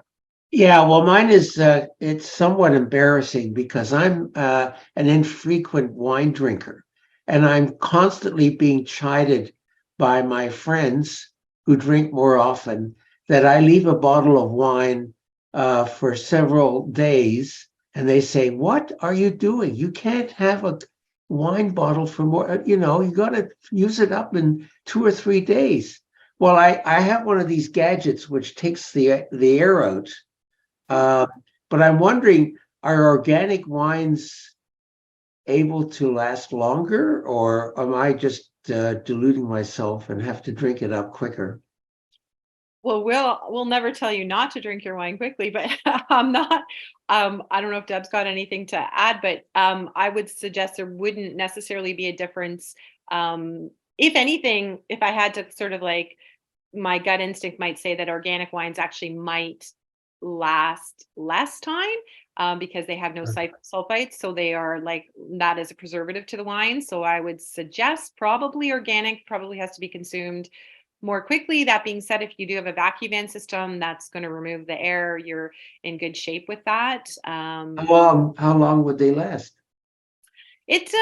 F: Yeah, well, mine is it's somewhat embarrassing because I'm an infrequent wine drinker, and I'm constantly being chided by my friends who drink more often that I leave a bottle of wine for several days, and they say, "What are you doing? You can't have a wine bottle for more, you got to use it up in 2 or 3 days." Well, I have one of these gadgets which takes the air out, uh, but I'm wondering, are organic wines able to last longer, or am I just deluding myself and have to drink it up quicker?
E: Well, we'll never tell you not to drink your wine quickly, but I'm not. I don't know if Deb's got anything to add, but I would suggest there wouldn't necessarily be a difference. If anything, if I had to sort of like, my gut instinct might say that organic wines actually might last less time, because they have no sulfites, so they are like that as a preservative to the wine. So I would suggest probably organic probably has to be consumed more quickly. That being said, if you do have a vacuum van system that's going to remove the air, you're in good shape with that.
F: How long would they last?
E: It's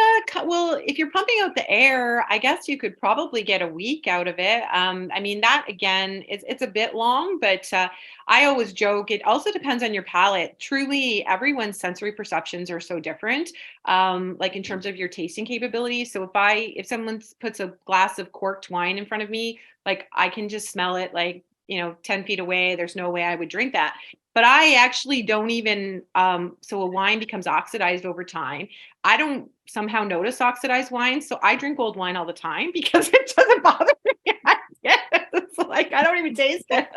E: well, if you're pumping out the air, I guess you could probably get a week out of it. I mean, that again, it's a bit long, but I always joke it also depends on your palate. Truly, everyone's sensory perceptions are so different, like in terms of your tasting capability. So if someone puts a glass of corked wine in front of me, like I can just smell it like 10 feet away. There's no way I would drink that. But I actually don't even, so a wine becomes oxidized over time. I don't somehow notice oxidized wine, so I drink old wine all the time because it doesn't bother me. It's like I don't even taste it.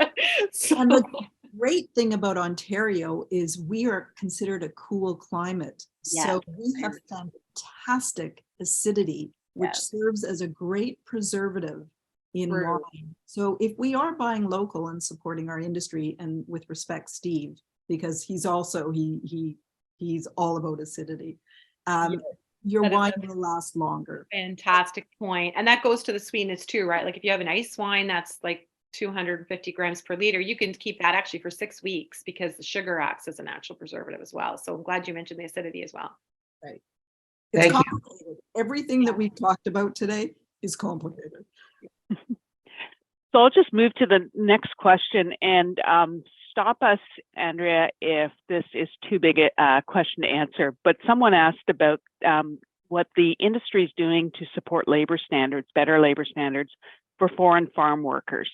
B: And the
E: So
B: great thing about Ontario is we are considered a cool climate. So we have fantastic acidity, which
E: Yes.
B: serves as a great preservative in
E: True.
B: wine. So if we are buying local and supporting our industry, and with respect, Steve, because he's also, he's all about acidity. Your
E: That is
B: wine
E: a
B: will last longer.
E: fantastic point. And that goes to the sweetness too, right? Like if you have an ice wine that's like 250 grams per liter, you can keep that actually for 6 weeks because the sugar acts as a natural preservative as well. So I'm glad you mentioned the acidity as well.
B: Right. It's
F: Thank you.
B: complicated. Everything that we've talked about today is complicated.
D: So I'll just move to the next question and stop us, Andrea, if this is too big a question to answer. But someone asked about what the industry is doing to support labor standards, better labor standards for foreign farm workers.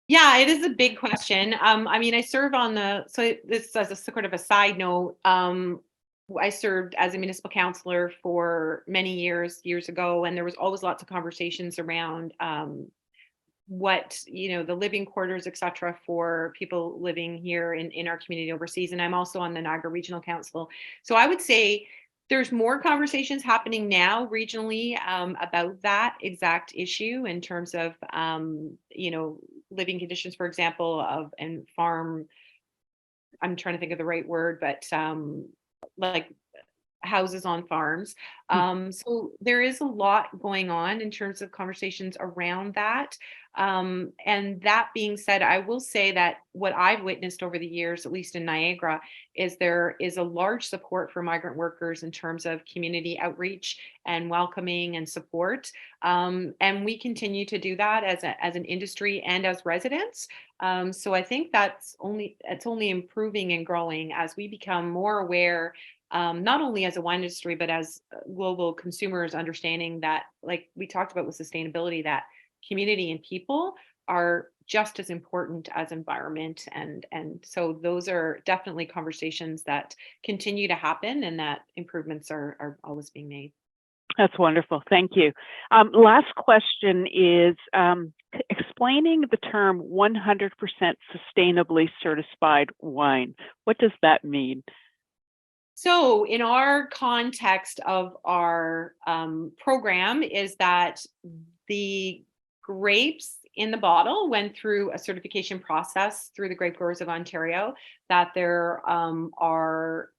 E: Yeah, it is a big question. I mean, I serve on so this as a sort of a side note, I served as a municipal councillor for many years ago, and there was always lots of conversations around what the living quarters, et cetera, for people living here in our community overseas. And I'm also on the Niagara Regional Council. So I would say there's more conversations happening now regionally about that exact issue in terms of living conditions, for example, and farm. I'm trying to think of the right word, but like houses on farms. So there is a lot going on in terms of conversations around that. And that being said, I will say that what I've witnessed over the years, at least in Niagara, is there is a large support for migrant workers in terms of community outreach and welcoming and support. And we continue to do that as an industry and as residents. So I think it's only improving and growing as we become more aware, not only as a wine industry, but as global consumers, understanding that, like we talked about with sustainability, that community and people are just as important as environment. And so those are definitely conversations that continue to happen and that improvements are always being made.
D: That's wonderful. Thank you. Last question is explaining the term 100% sustainably certified wine. What does that mean?
E: So in our context of our program is that the grapes in the bottle went through a certification process through the Grape Growers of Ontario, that there are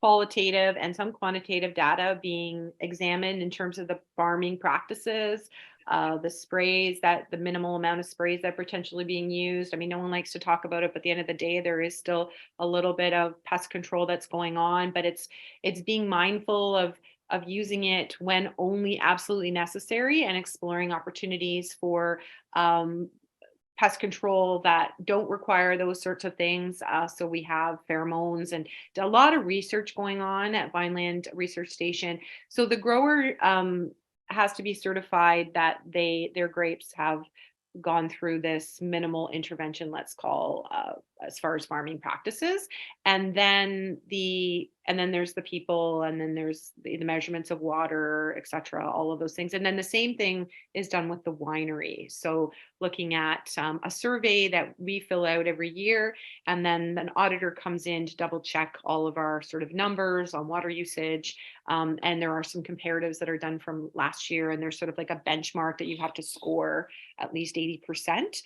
E: qualitative and some quantitative data being examined in terms of the farming practices, the sprays, that the minimal amount of sprays that are potentially being used. I mean, no one likes to talk about it, but at the end of the day, there is still a little bit of pest control that's going on, but it's being mindful of using it when only absolutely necessary and exploring opportunities for pest control that don't require those sorts of things. So we have pheromones and a lot of research going on at Vineland Research Station. So the grower has to be certified that their grapes have gone through this minimal intervention, let's call, as far as farming practices. And then there's the people, and then there's the measurements of water, et cetera, all of those things. And then the same thing is done with the winery. So looking at a survey that we fill out every year, and then an auditor comes in to double check all of our sort of numbers on water usage. And there are some comparatives that are done from last year, and there's sort of like a benchmark that you have to score at least 80%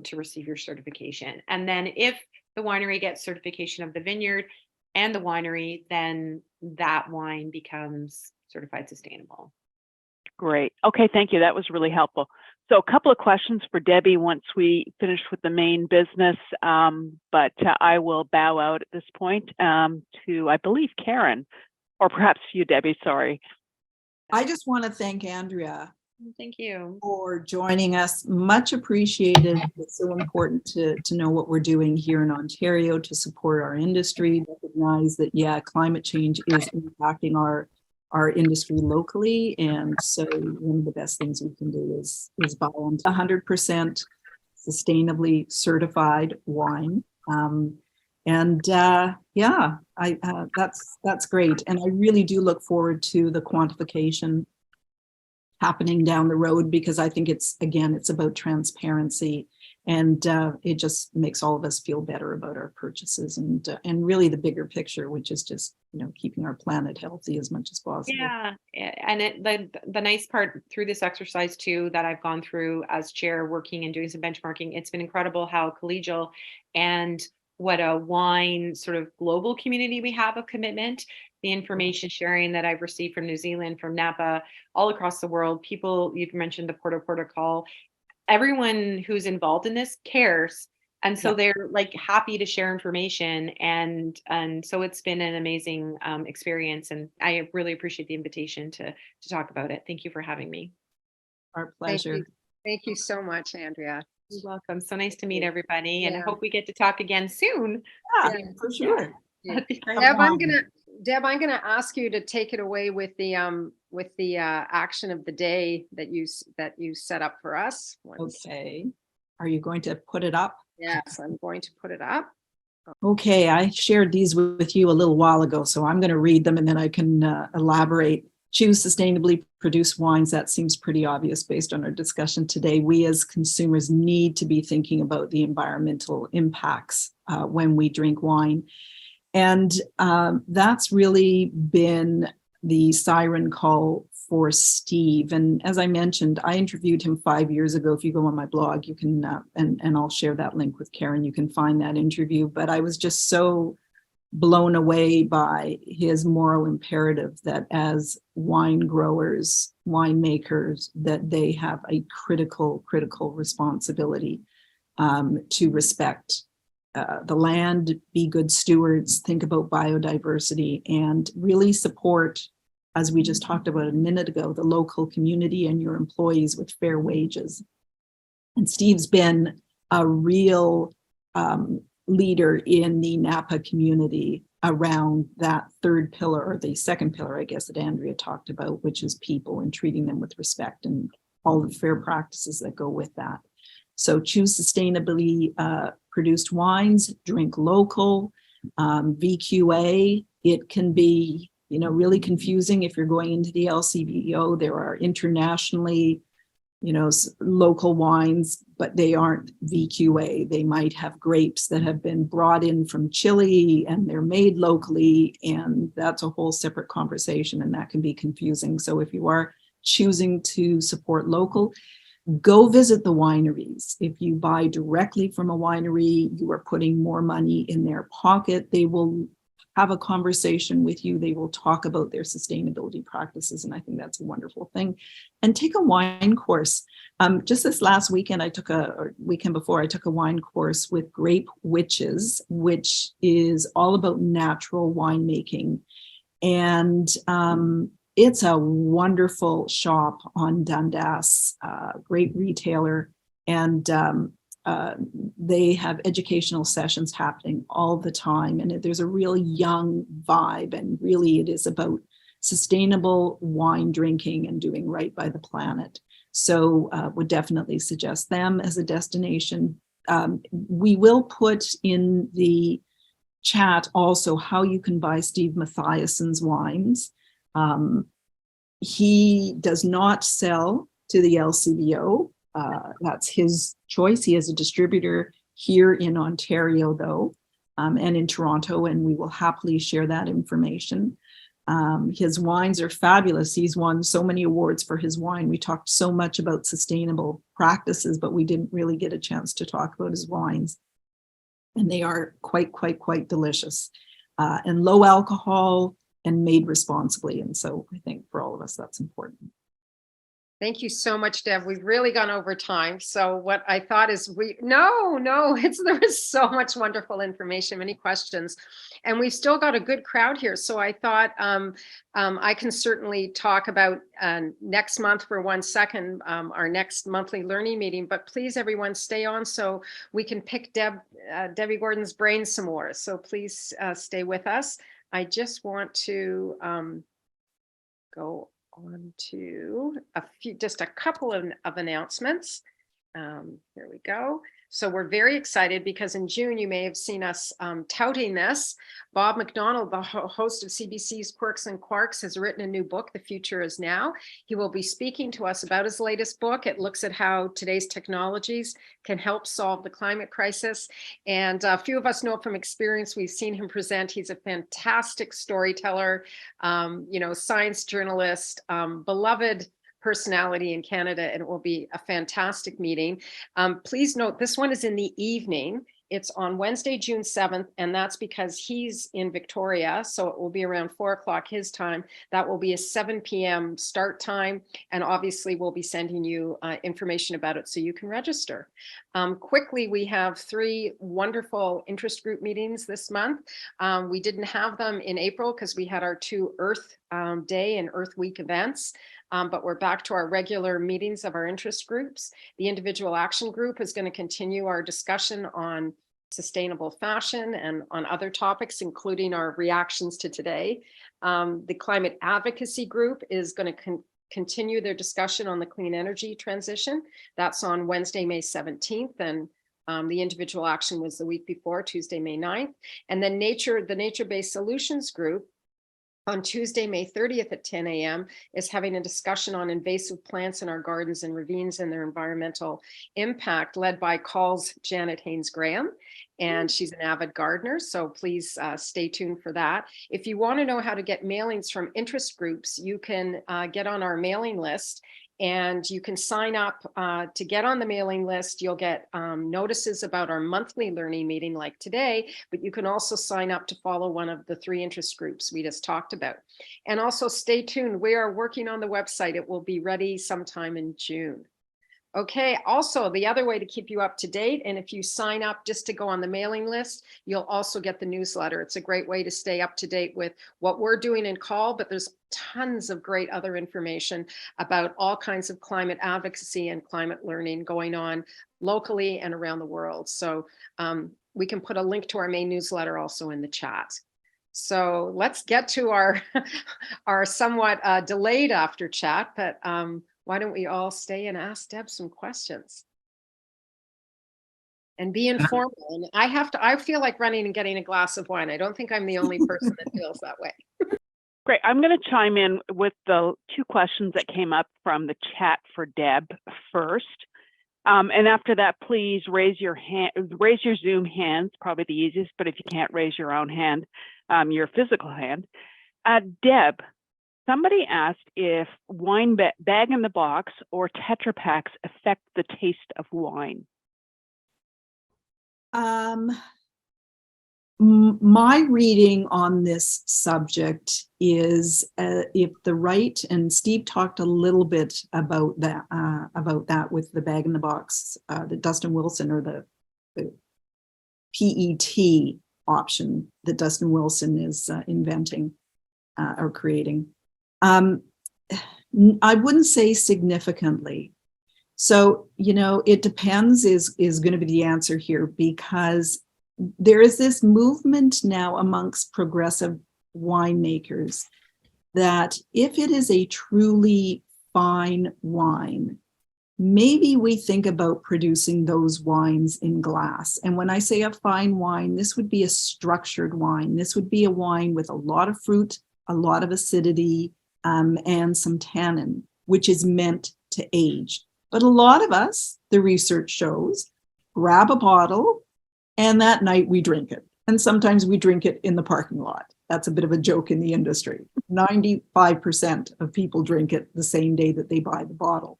E: to receive your certification. And then if the winery gets certification of the vineyard and the winery, then that wine becomes certified sustainable.
D: Great. Okay, thank you. That was really helpful. So a couple of questions for Debbie once we finish with the main business, but I will bow out at this point to, I believe, Karen, or perhaps you, Debbie, sorry.
B: I just want to thank Andrea
E: Thank you
B: for joining us. Much appreciated. It's so important to know what we're doing here in Ontario to support our industry, recognize that, yeah, climate change is impacting our industry locally. And so one of the best things we can do is buy 100% sustainably certified wine. That's great. And I really do look forward to the quantification happening down the road, because I think it's about transparency, and it just makes all of us feel better about our purchases and really the bigger picture, which is just, keeping our planet healthy as much as possible.
E: Yeah, and the nice part through this exercise too that I've gone through as chair, working and doing some benchmarking, it's been incredible how collegial and what a wine sort of global community we have of commitment. The information sharing that I've received from New Zealand, from Napa, all across the world, people, you've mentioned the Porto Protocol, everyone who's involved in this cares. And so they're like happy to share information. And so it's been an amazing experience. And I really appreciate the invitation to talk about it. Thank you for having me.
B: Our pleasure.
A: Thank you so much, Andrea.
E: You're welcome. So nice to meet everybody. And I hope we get to talk again soon.
B: Yeah, for sure.
A: Yeah. Deb, I'm gonna ask you to take it away with the action of the day that you set up for us.
B: Okay. Are you going to put it up?
A: Yes, I'm going to put it up.
B: Okay, I shared these with you a little while ago, so I'm going to read them and then I can elaborate. Choose sustainably produced wines. That seems pretty obvious based on our discussion today. We as consumers need to be thinking about the environmental impacts when we drink wine. And that's really been the siren call for Steve. And as I mentioned, I interviewed him 5 years ago. If you go on my blog, you can, and I'll share that link with Karen, you can find that interview. But I was just so blown away by his moral imperative that as wine growers, winemakers, that they have a critical responsibility to respect the land, be good stewards, think about biodiversity, and really support, as we just talked about a minute ago, the local community and your employees with fair wages. And Steve's been a real leader in the Napa community around that third pillar, or the second pillar, I guess, that Andrea talked about, which is people and treating them with respect and all the fair practices that go with that. So choose sustainably produced wines, drink local, VQA. It can be, really confusing if you're going into the LCBO. There are internationally, local wines, but they aren't VQA. They might have grapes that have been brought in from Chile and they're made locally, and that's a whole separate conversation, and that can be confusing. So if you are choosing to support local, go visit the wineries. If you buy directly from a winery, you are putting more money in their pocket. They will have a conversation with you. They will talk about their sustainability practices, and I think that's a wonderful thing. And take a wine course. Just this last weekend, or weekend before, I took a wine course with Grape Witches, which is all about natural winemaking. And it's a wonderful shop on Dundas, great retailer. And they have educational sessions happening all the time. And there's a real young vibe. And really, it is about sustainable wine drinking and doing right by the planet. So would definitely suggest them as a destination. We will put in the chat also how you can buy Steve Matthiasson's wines. He does not sell to the LCBO. That's his choice. He is a distributor here in Ontario, though, and in Toronto, and we will happily share that information. His wines are fabulous. He's won so many awards for his wine. We talked so much about sustainable practices, but we didn't really get a chance to talk about his wines. And they are quite delicious, and low alcohol and made responsibly. And so I think for all of us, that's important.
A: Thank you so much, Deb. We've really gone over time. So what I thought is there was so much wonderful information, many questions, and we've still got a good crowd here. So I thought I can certainly talk about next month for 1 second, our next monthly learning meeting, but please everyone stay on so we can pick Debbie Gordon's brain some more. So please stay with us. I just want to go on to just a couple of announcements. Here we go. So we're very excited because in June, you may have seen us touting this. Bob McDonald, the host of CBC's Quirks and Quarks, has written a new book, The Future Is Now. He will be speaking to us about his latest book. It looks at how today's technologies can help solve the climate crisis. And a few of us know from experience, we've seen him present. He's a fantastic storyteller, science journalist, beloved personality in Canada, and it will be a fantastic meeting. Please note, this one is in the evening. It's on Wednesday, June 7th, and that's because he's in Victoria, so it will be around 4 o'clock his time. That will be a 7 p.m. start time, and obviously we'll be sending you information about it so you can register. Quickly, we have 3 wonderful interest group meetings this month. We didn't have them in April because we had our 2 Earth Day and Earth Week events. But we're back to our regular meetings of our interest groups. The individual action group is going to continue our discussion on sustainable fashion and on other topics, including our reactions to today. The climate advocacy group is going to continue their discussion on the clean energy transition. That's on Wednesday, May 17th. And the individual action was the week before, Tuesday, May 9th. And then the nature-based solutions group on Tuesday, May 30th at 10 a.m. is having a discussion on invasive plants in our gardens and ravines and their environmental impact, led by CALL's Janet Haynes-Graham. And she's an avid gardener, so please stay tuned for that. If you want to know how to get mailings from interest groups, you can get on our mailing list. And you can sign up to get on the mailing list. You'll get notices about our monthly learning meeting like today, but you can also sign up to follow one of the 3 interest groups we just talked about. And also stay tuned. We are working on the website. It will be ready sometime in June. Okay, also the other way to keep you up to date, and if you sign up just to go on the mailing list, you'll also get the newsletter. It's a great way to stay up to date with what we're doing in CALL, but there's tons of great other information about all kinds of climate advocacy and climate learning going on locally and around the world. So we can put a link to our main newsletter also in the chat. So let's get to our somewhat delayed after chat, but why don't we all stay and ask Deb some questions and be informal? And I feel like running and getting a glass of wine. I don't think I'm the only person that feels that way.
D: Great. I'm going to chime in with the 2 questions that came up from the chat for Deb first. And after that, please raise your hand, raise your Zoom hands, probably the easiest, but if you can't raise your own hand, your physical hand. Deb, somebody asked if wine bag in the box or Tetra Paks affect the taste of wine.
B: My reading on this subject is if the right, and Steve talked a little bit about that with the bag in the box, the Dustin Wilson or the PET option that Dustin Wilson is inventing or creating. I wouldn't say significantly. So, it depends is going to be the answer here, because there is this movement now amongst progressive winemakers that if it is a truly fine wine, maybe we think about producing those wines in glass. And when I say a fine wine, this would be a structured wine. This would be a wine with a lot of fruit, a lot of acidity, and some tannin, which is meant to age. But a lot of us, the research shows, grab a bottle and that night we drink it. And sometimes we drink it in the parking lot. That's a bit of a joke in the industry. 95% of people drink it the same day that they buy the bottle.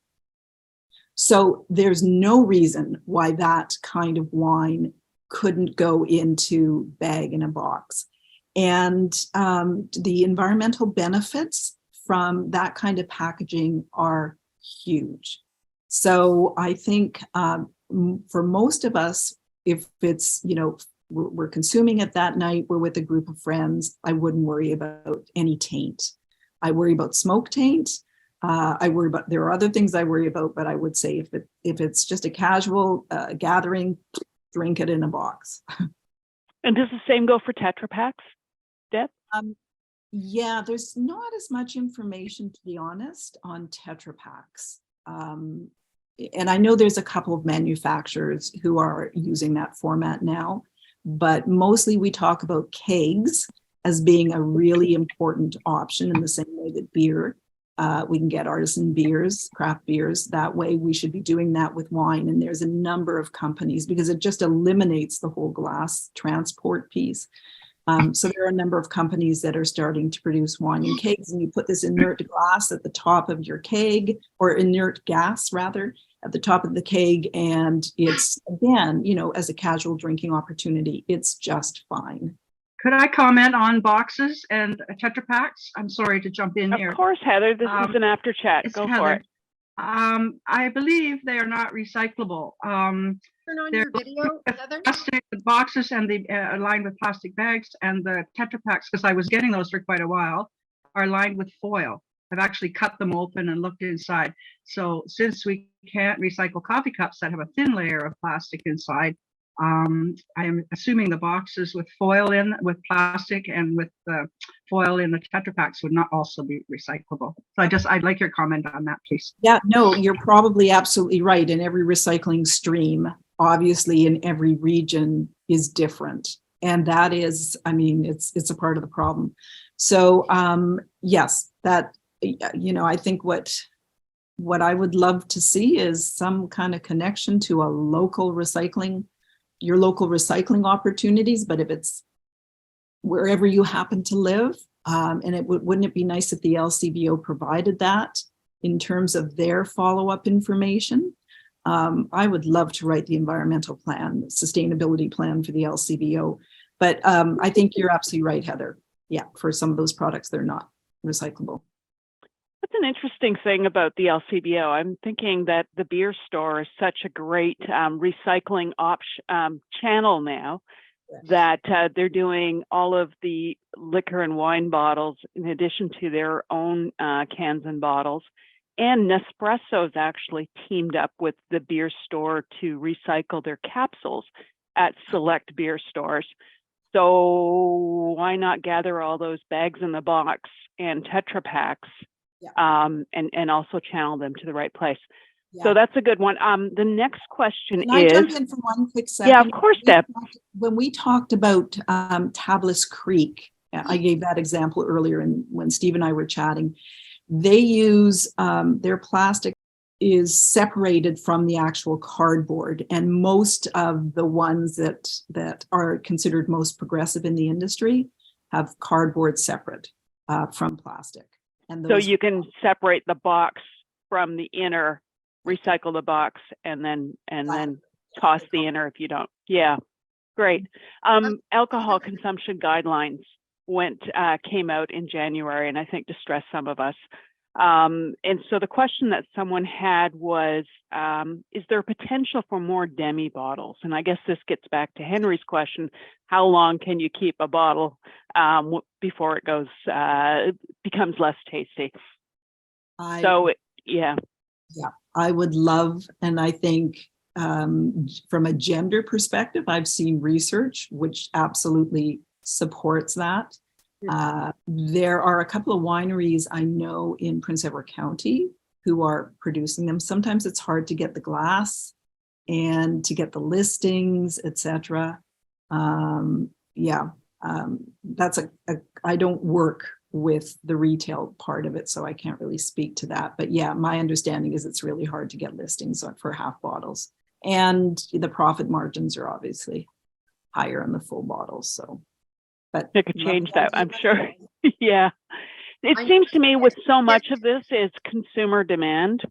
B: So there's no reason why that kind of wine couldn't go into bag in a box. And the environmental benefits from that kind of packaging are huge. So I think for most of us, if it's, we're consuming it that night, we're with a group of friends, I wouldn't worry about any taint. I worry about smoke taint. There are other things I worry about, but I would say if it's just a casual gathering, drink it in a box.
D: And does the same go for Tetra Paks, Deb?
B: Yeah, there's not as much information, to be honest, on Tetra Paks. And I know there's a couple of manufacturers who are using that format now, but mostly we talk about kegs as being a really important option in the same way that beer. We can get artisan beers, craft beers. That way we should be doing that with wine. And there's a number of companies because it just eliminates the whole glass transport piece. So there are a number of companies that are starting to produce wine in kegs, and you put this inert glass at the top of your keg, or inert gas rather, at the top of the keg. And it's, again, as a casual drinking opportunity, it's just fine.
G: Could I comment on boxes and Tetra Paks? I'm sorry to jump in here.
D: Of course, Heather, this is an after chat. Go for it.
G: I believe they are not recyclable.
A: Turn on your video, Heather.
G: Plastic boxes and the lined with plastic bags, and the Tetra Paks, because I was getting those for quite a while, are lined with foil. I've actually cut them open and looked inside. So since we can't recycle coffee cups that have a thin layer of plastic inside, I'm assuming the boxes with foil in, with plastic and with the foil in the Tetra Paks would not also be recyclable. So I'd like your comment on that, please.
B: Yeah, no, you're probably absolutely right. And every recycling stream, obviously in every region, is different. And that is, it's a part of the problem. So yes, that, I think what I would love to see is some kind of connection to a local recycling, your local recycling opportunities. But if it's wherever you happen to live, and wouldn't it be nice if the LCBO provided that in terms of their follow-up information? I would love to write the environmental plan, sustainability plan for the LCBO. But I think you're absolutely right, Heather. Yeah, for some of those products, they're not recyclable.
D: That's an interesting thing about the LCBO. I'm thinking that the beer store is such a great recycling channel now, that they're doing all of the liquor and wine bottles in addition to their own cans and bottles. And Nespresso's actually teamed up with the beer store to recycle their capsules at select beer stores. So why not gather all those bags in the box and Tetra Paks, and also channel them to the right place? Yeah. So that's a good one. The next question
B: Can I jump in for one quick second?
D: Yeah, of course, Deb.
B: When we talked about Tablas Creek, I gave that example earlier, and when Steve and I were chatting, they use their plastic is separated from the actual cardboard, and most of the ones that are considered most progressive in the industry have cardboard separate from plastic. And
D: so you can separate the box from the inner, recycle the box, and then toss the inner if you don't. Yeah, Great. Alcohol consumption guidelines came out in January, and I think distressed some of us. And so the question that someone had was, is there potential for more demi bottles? And I guess this gets back to Henry's question: how long can you keep a bottle before it becomes less tasty? Yeah.
B: I would love, and I think from a gender perspective, I've seen research which absolutely supports that. There are a couple of wineries I know in Prince Edward County who are producing them. Sometimes it's hard to get the glass and to get the listings, etc. That's I don't work with the retail part of it, so I can't really speak to that. But yeah, my understanding is it's really hard to get listings for half bottles, and the profit margins are obviously higher on the full bottles. So, but
D: they could change that, I'm sure. Yeah, it seems to me with so much of this is consumer demand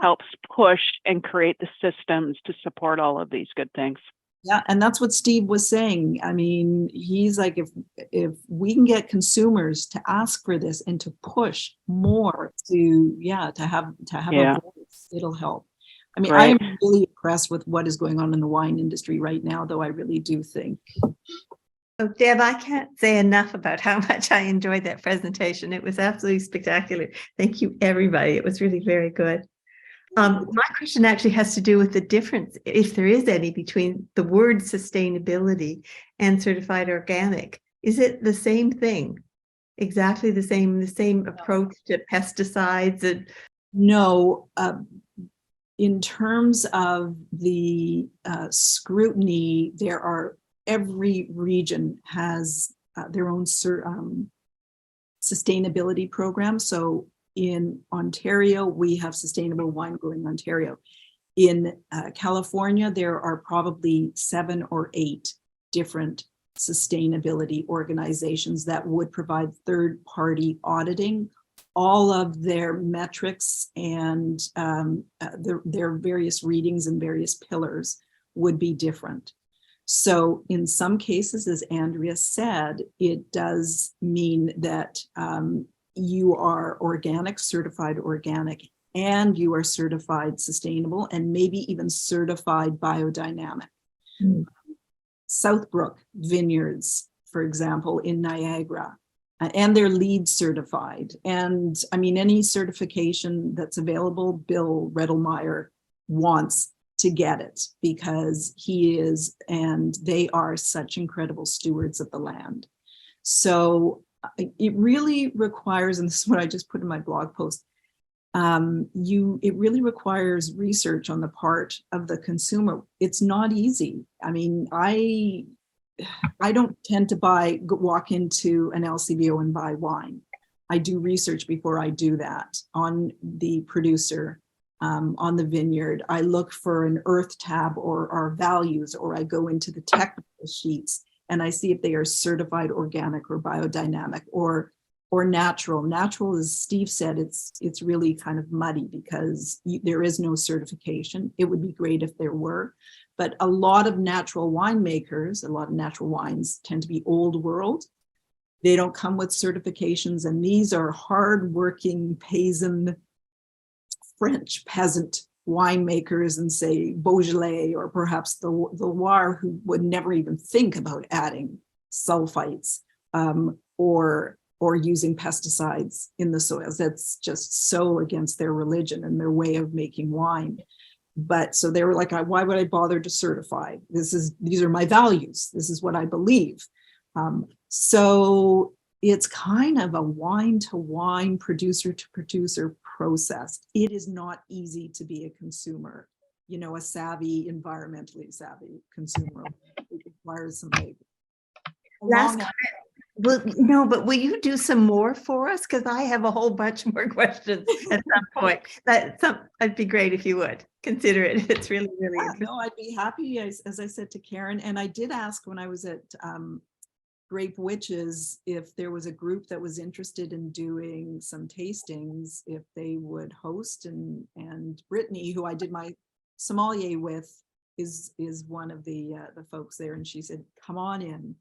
D: helps push and create the systems to support all of these good things.
B: Yeah, and that's what Steve was saying. I mean, he's like, if we can get consumers to ask for this and to push more to have a voice, it'll help. I mean, I'm really impressed with what is going on in the wine industry right now, though I really do think.
H: Oh, Deb, I can't say enough about how much I enjoyed that presentation. It was absolutely spectacular. Thank you, everybody. It was really very good. My question actually has to do with the difference, if there is any, between the word sustainability and certified organic. Is it the same thing? Exactly the same approach to pesticides? And
B: no, in terms of the scrutiny, every region has their own sustainability program. So in Ontario, we have Sustainable Wine Growing Ontario. In California, there are probably 7 or 8 different sustainability organizations that would provide third-party auditing. All of their metrics and their various readings and various pillars would be different. So in some cases, as Andrea said, it does mean that you are certified organic, and you are certified sustainable, and maybe even certified biodynamic. Southbrook Vineyards, for example, in Niagara, and they're LEED certified. And I mean, any certification that's available, Bill Redelmeyer wants to get it because he is, and they are such incredible stewards of the land. So it really requires, and this is what I just put in my blog post, it really requires research on the part of the consumer. It's not easy. I mean, I don't tend to walk into an LCBO and buy wine. I do research before I do that on the producer, on the vineyard. I look for an earth tab or our values, or I go into the technical sheets and I see if they are certified organic or biodynamic or natural. Natural, as Steve said, it's really kind of muddy because there is no certification. It would be great if there were, but a lot of natural winemakers, a lot of natural wines tend to be old world. They don't come with certifications, and these are hardworking paysan French peasant winemakers and say Beaujolais or perhaps the Loire, who would never even think about adding sulfites or using pesticides in the soils. That's just so against their religion and their way of making wine. But so they were like, why would I bother to certify? These are my values. This is what I believe. So it's kind of a wine to wine, producer to producer process. It is not easy to be a consumer, a environmentally savvy consumer. It requires some labor.
H: Last comment. Well, no, but will you do some more for us? Because I have a whole bunch more questions at some point. That'd be great if you would consider it. It's really, really interesting.
B: No, I'd be happy, as I said to Karen, and I did ask when I was at Grape Witches if there was a group that was interested in doing some tastings, if they would host, and Brittany, who I did my sommelier with, is one of the folks there, and she said, "Come on in."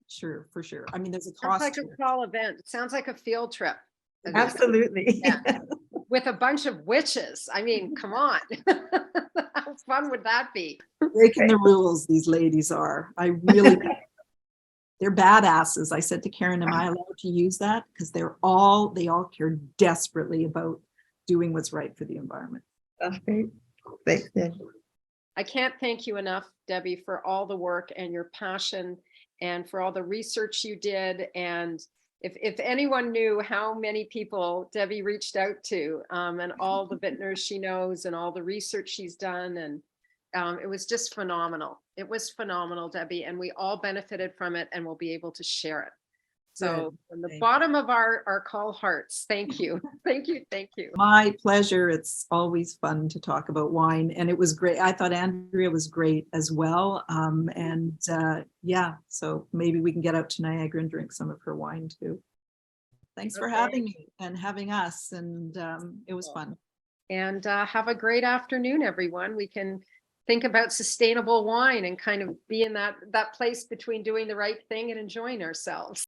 B: Sure, for sure. I mean, there's a
A: Sounds
B: cost
A: like
B: to
A: a
B: it.
A: fall event. It sounds like a field trip.
H: Absolutely.
A: Yeah. With a bunch of witches. I mean, come on. How fun would that be?
B: Breaking the rules, these ladies are. I really, they're badasses. I said to Karen, am I allowed to use that? Because they all care desperately about doing what's right for the environment.
H: That's great. Thanks, Jen.
A: I can't thank you enough, Debbie, for all the work and your passion and for all the research you did. And if anyone knew how many people Debbie reached out to and all the vintners she knows and all the research she's done, and it was just phenomenal. It was phenomenal, Debbie, and we all benefited from it and will be able to share it. So from the
B: Thank
A: bottom of our call hearts, thank you. Thank you. Thank you.
B: My pleasure. It's always fun to talk about wine, and it was great. I thought Andrea was great as well. Yeah, so maybe we can get out to Niagara and drink some of her wine too. Thanks for
A: Okay.
B: having me and having us, and it was fun.
A: And have a great afternoon, everyone. We can think about sustainable wine and kind of be in that place between doing the right thing and enjoying ourselves.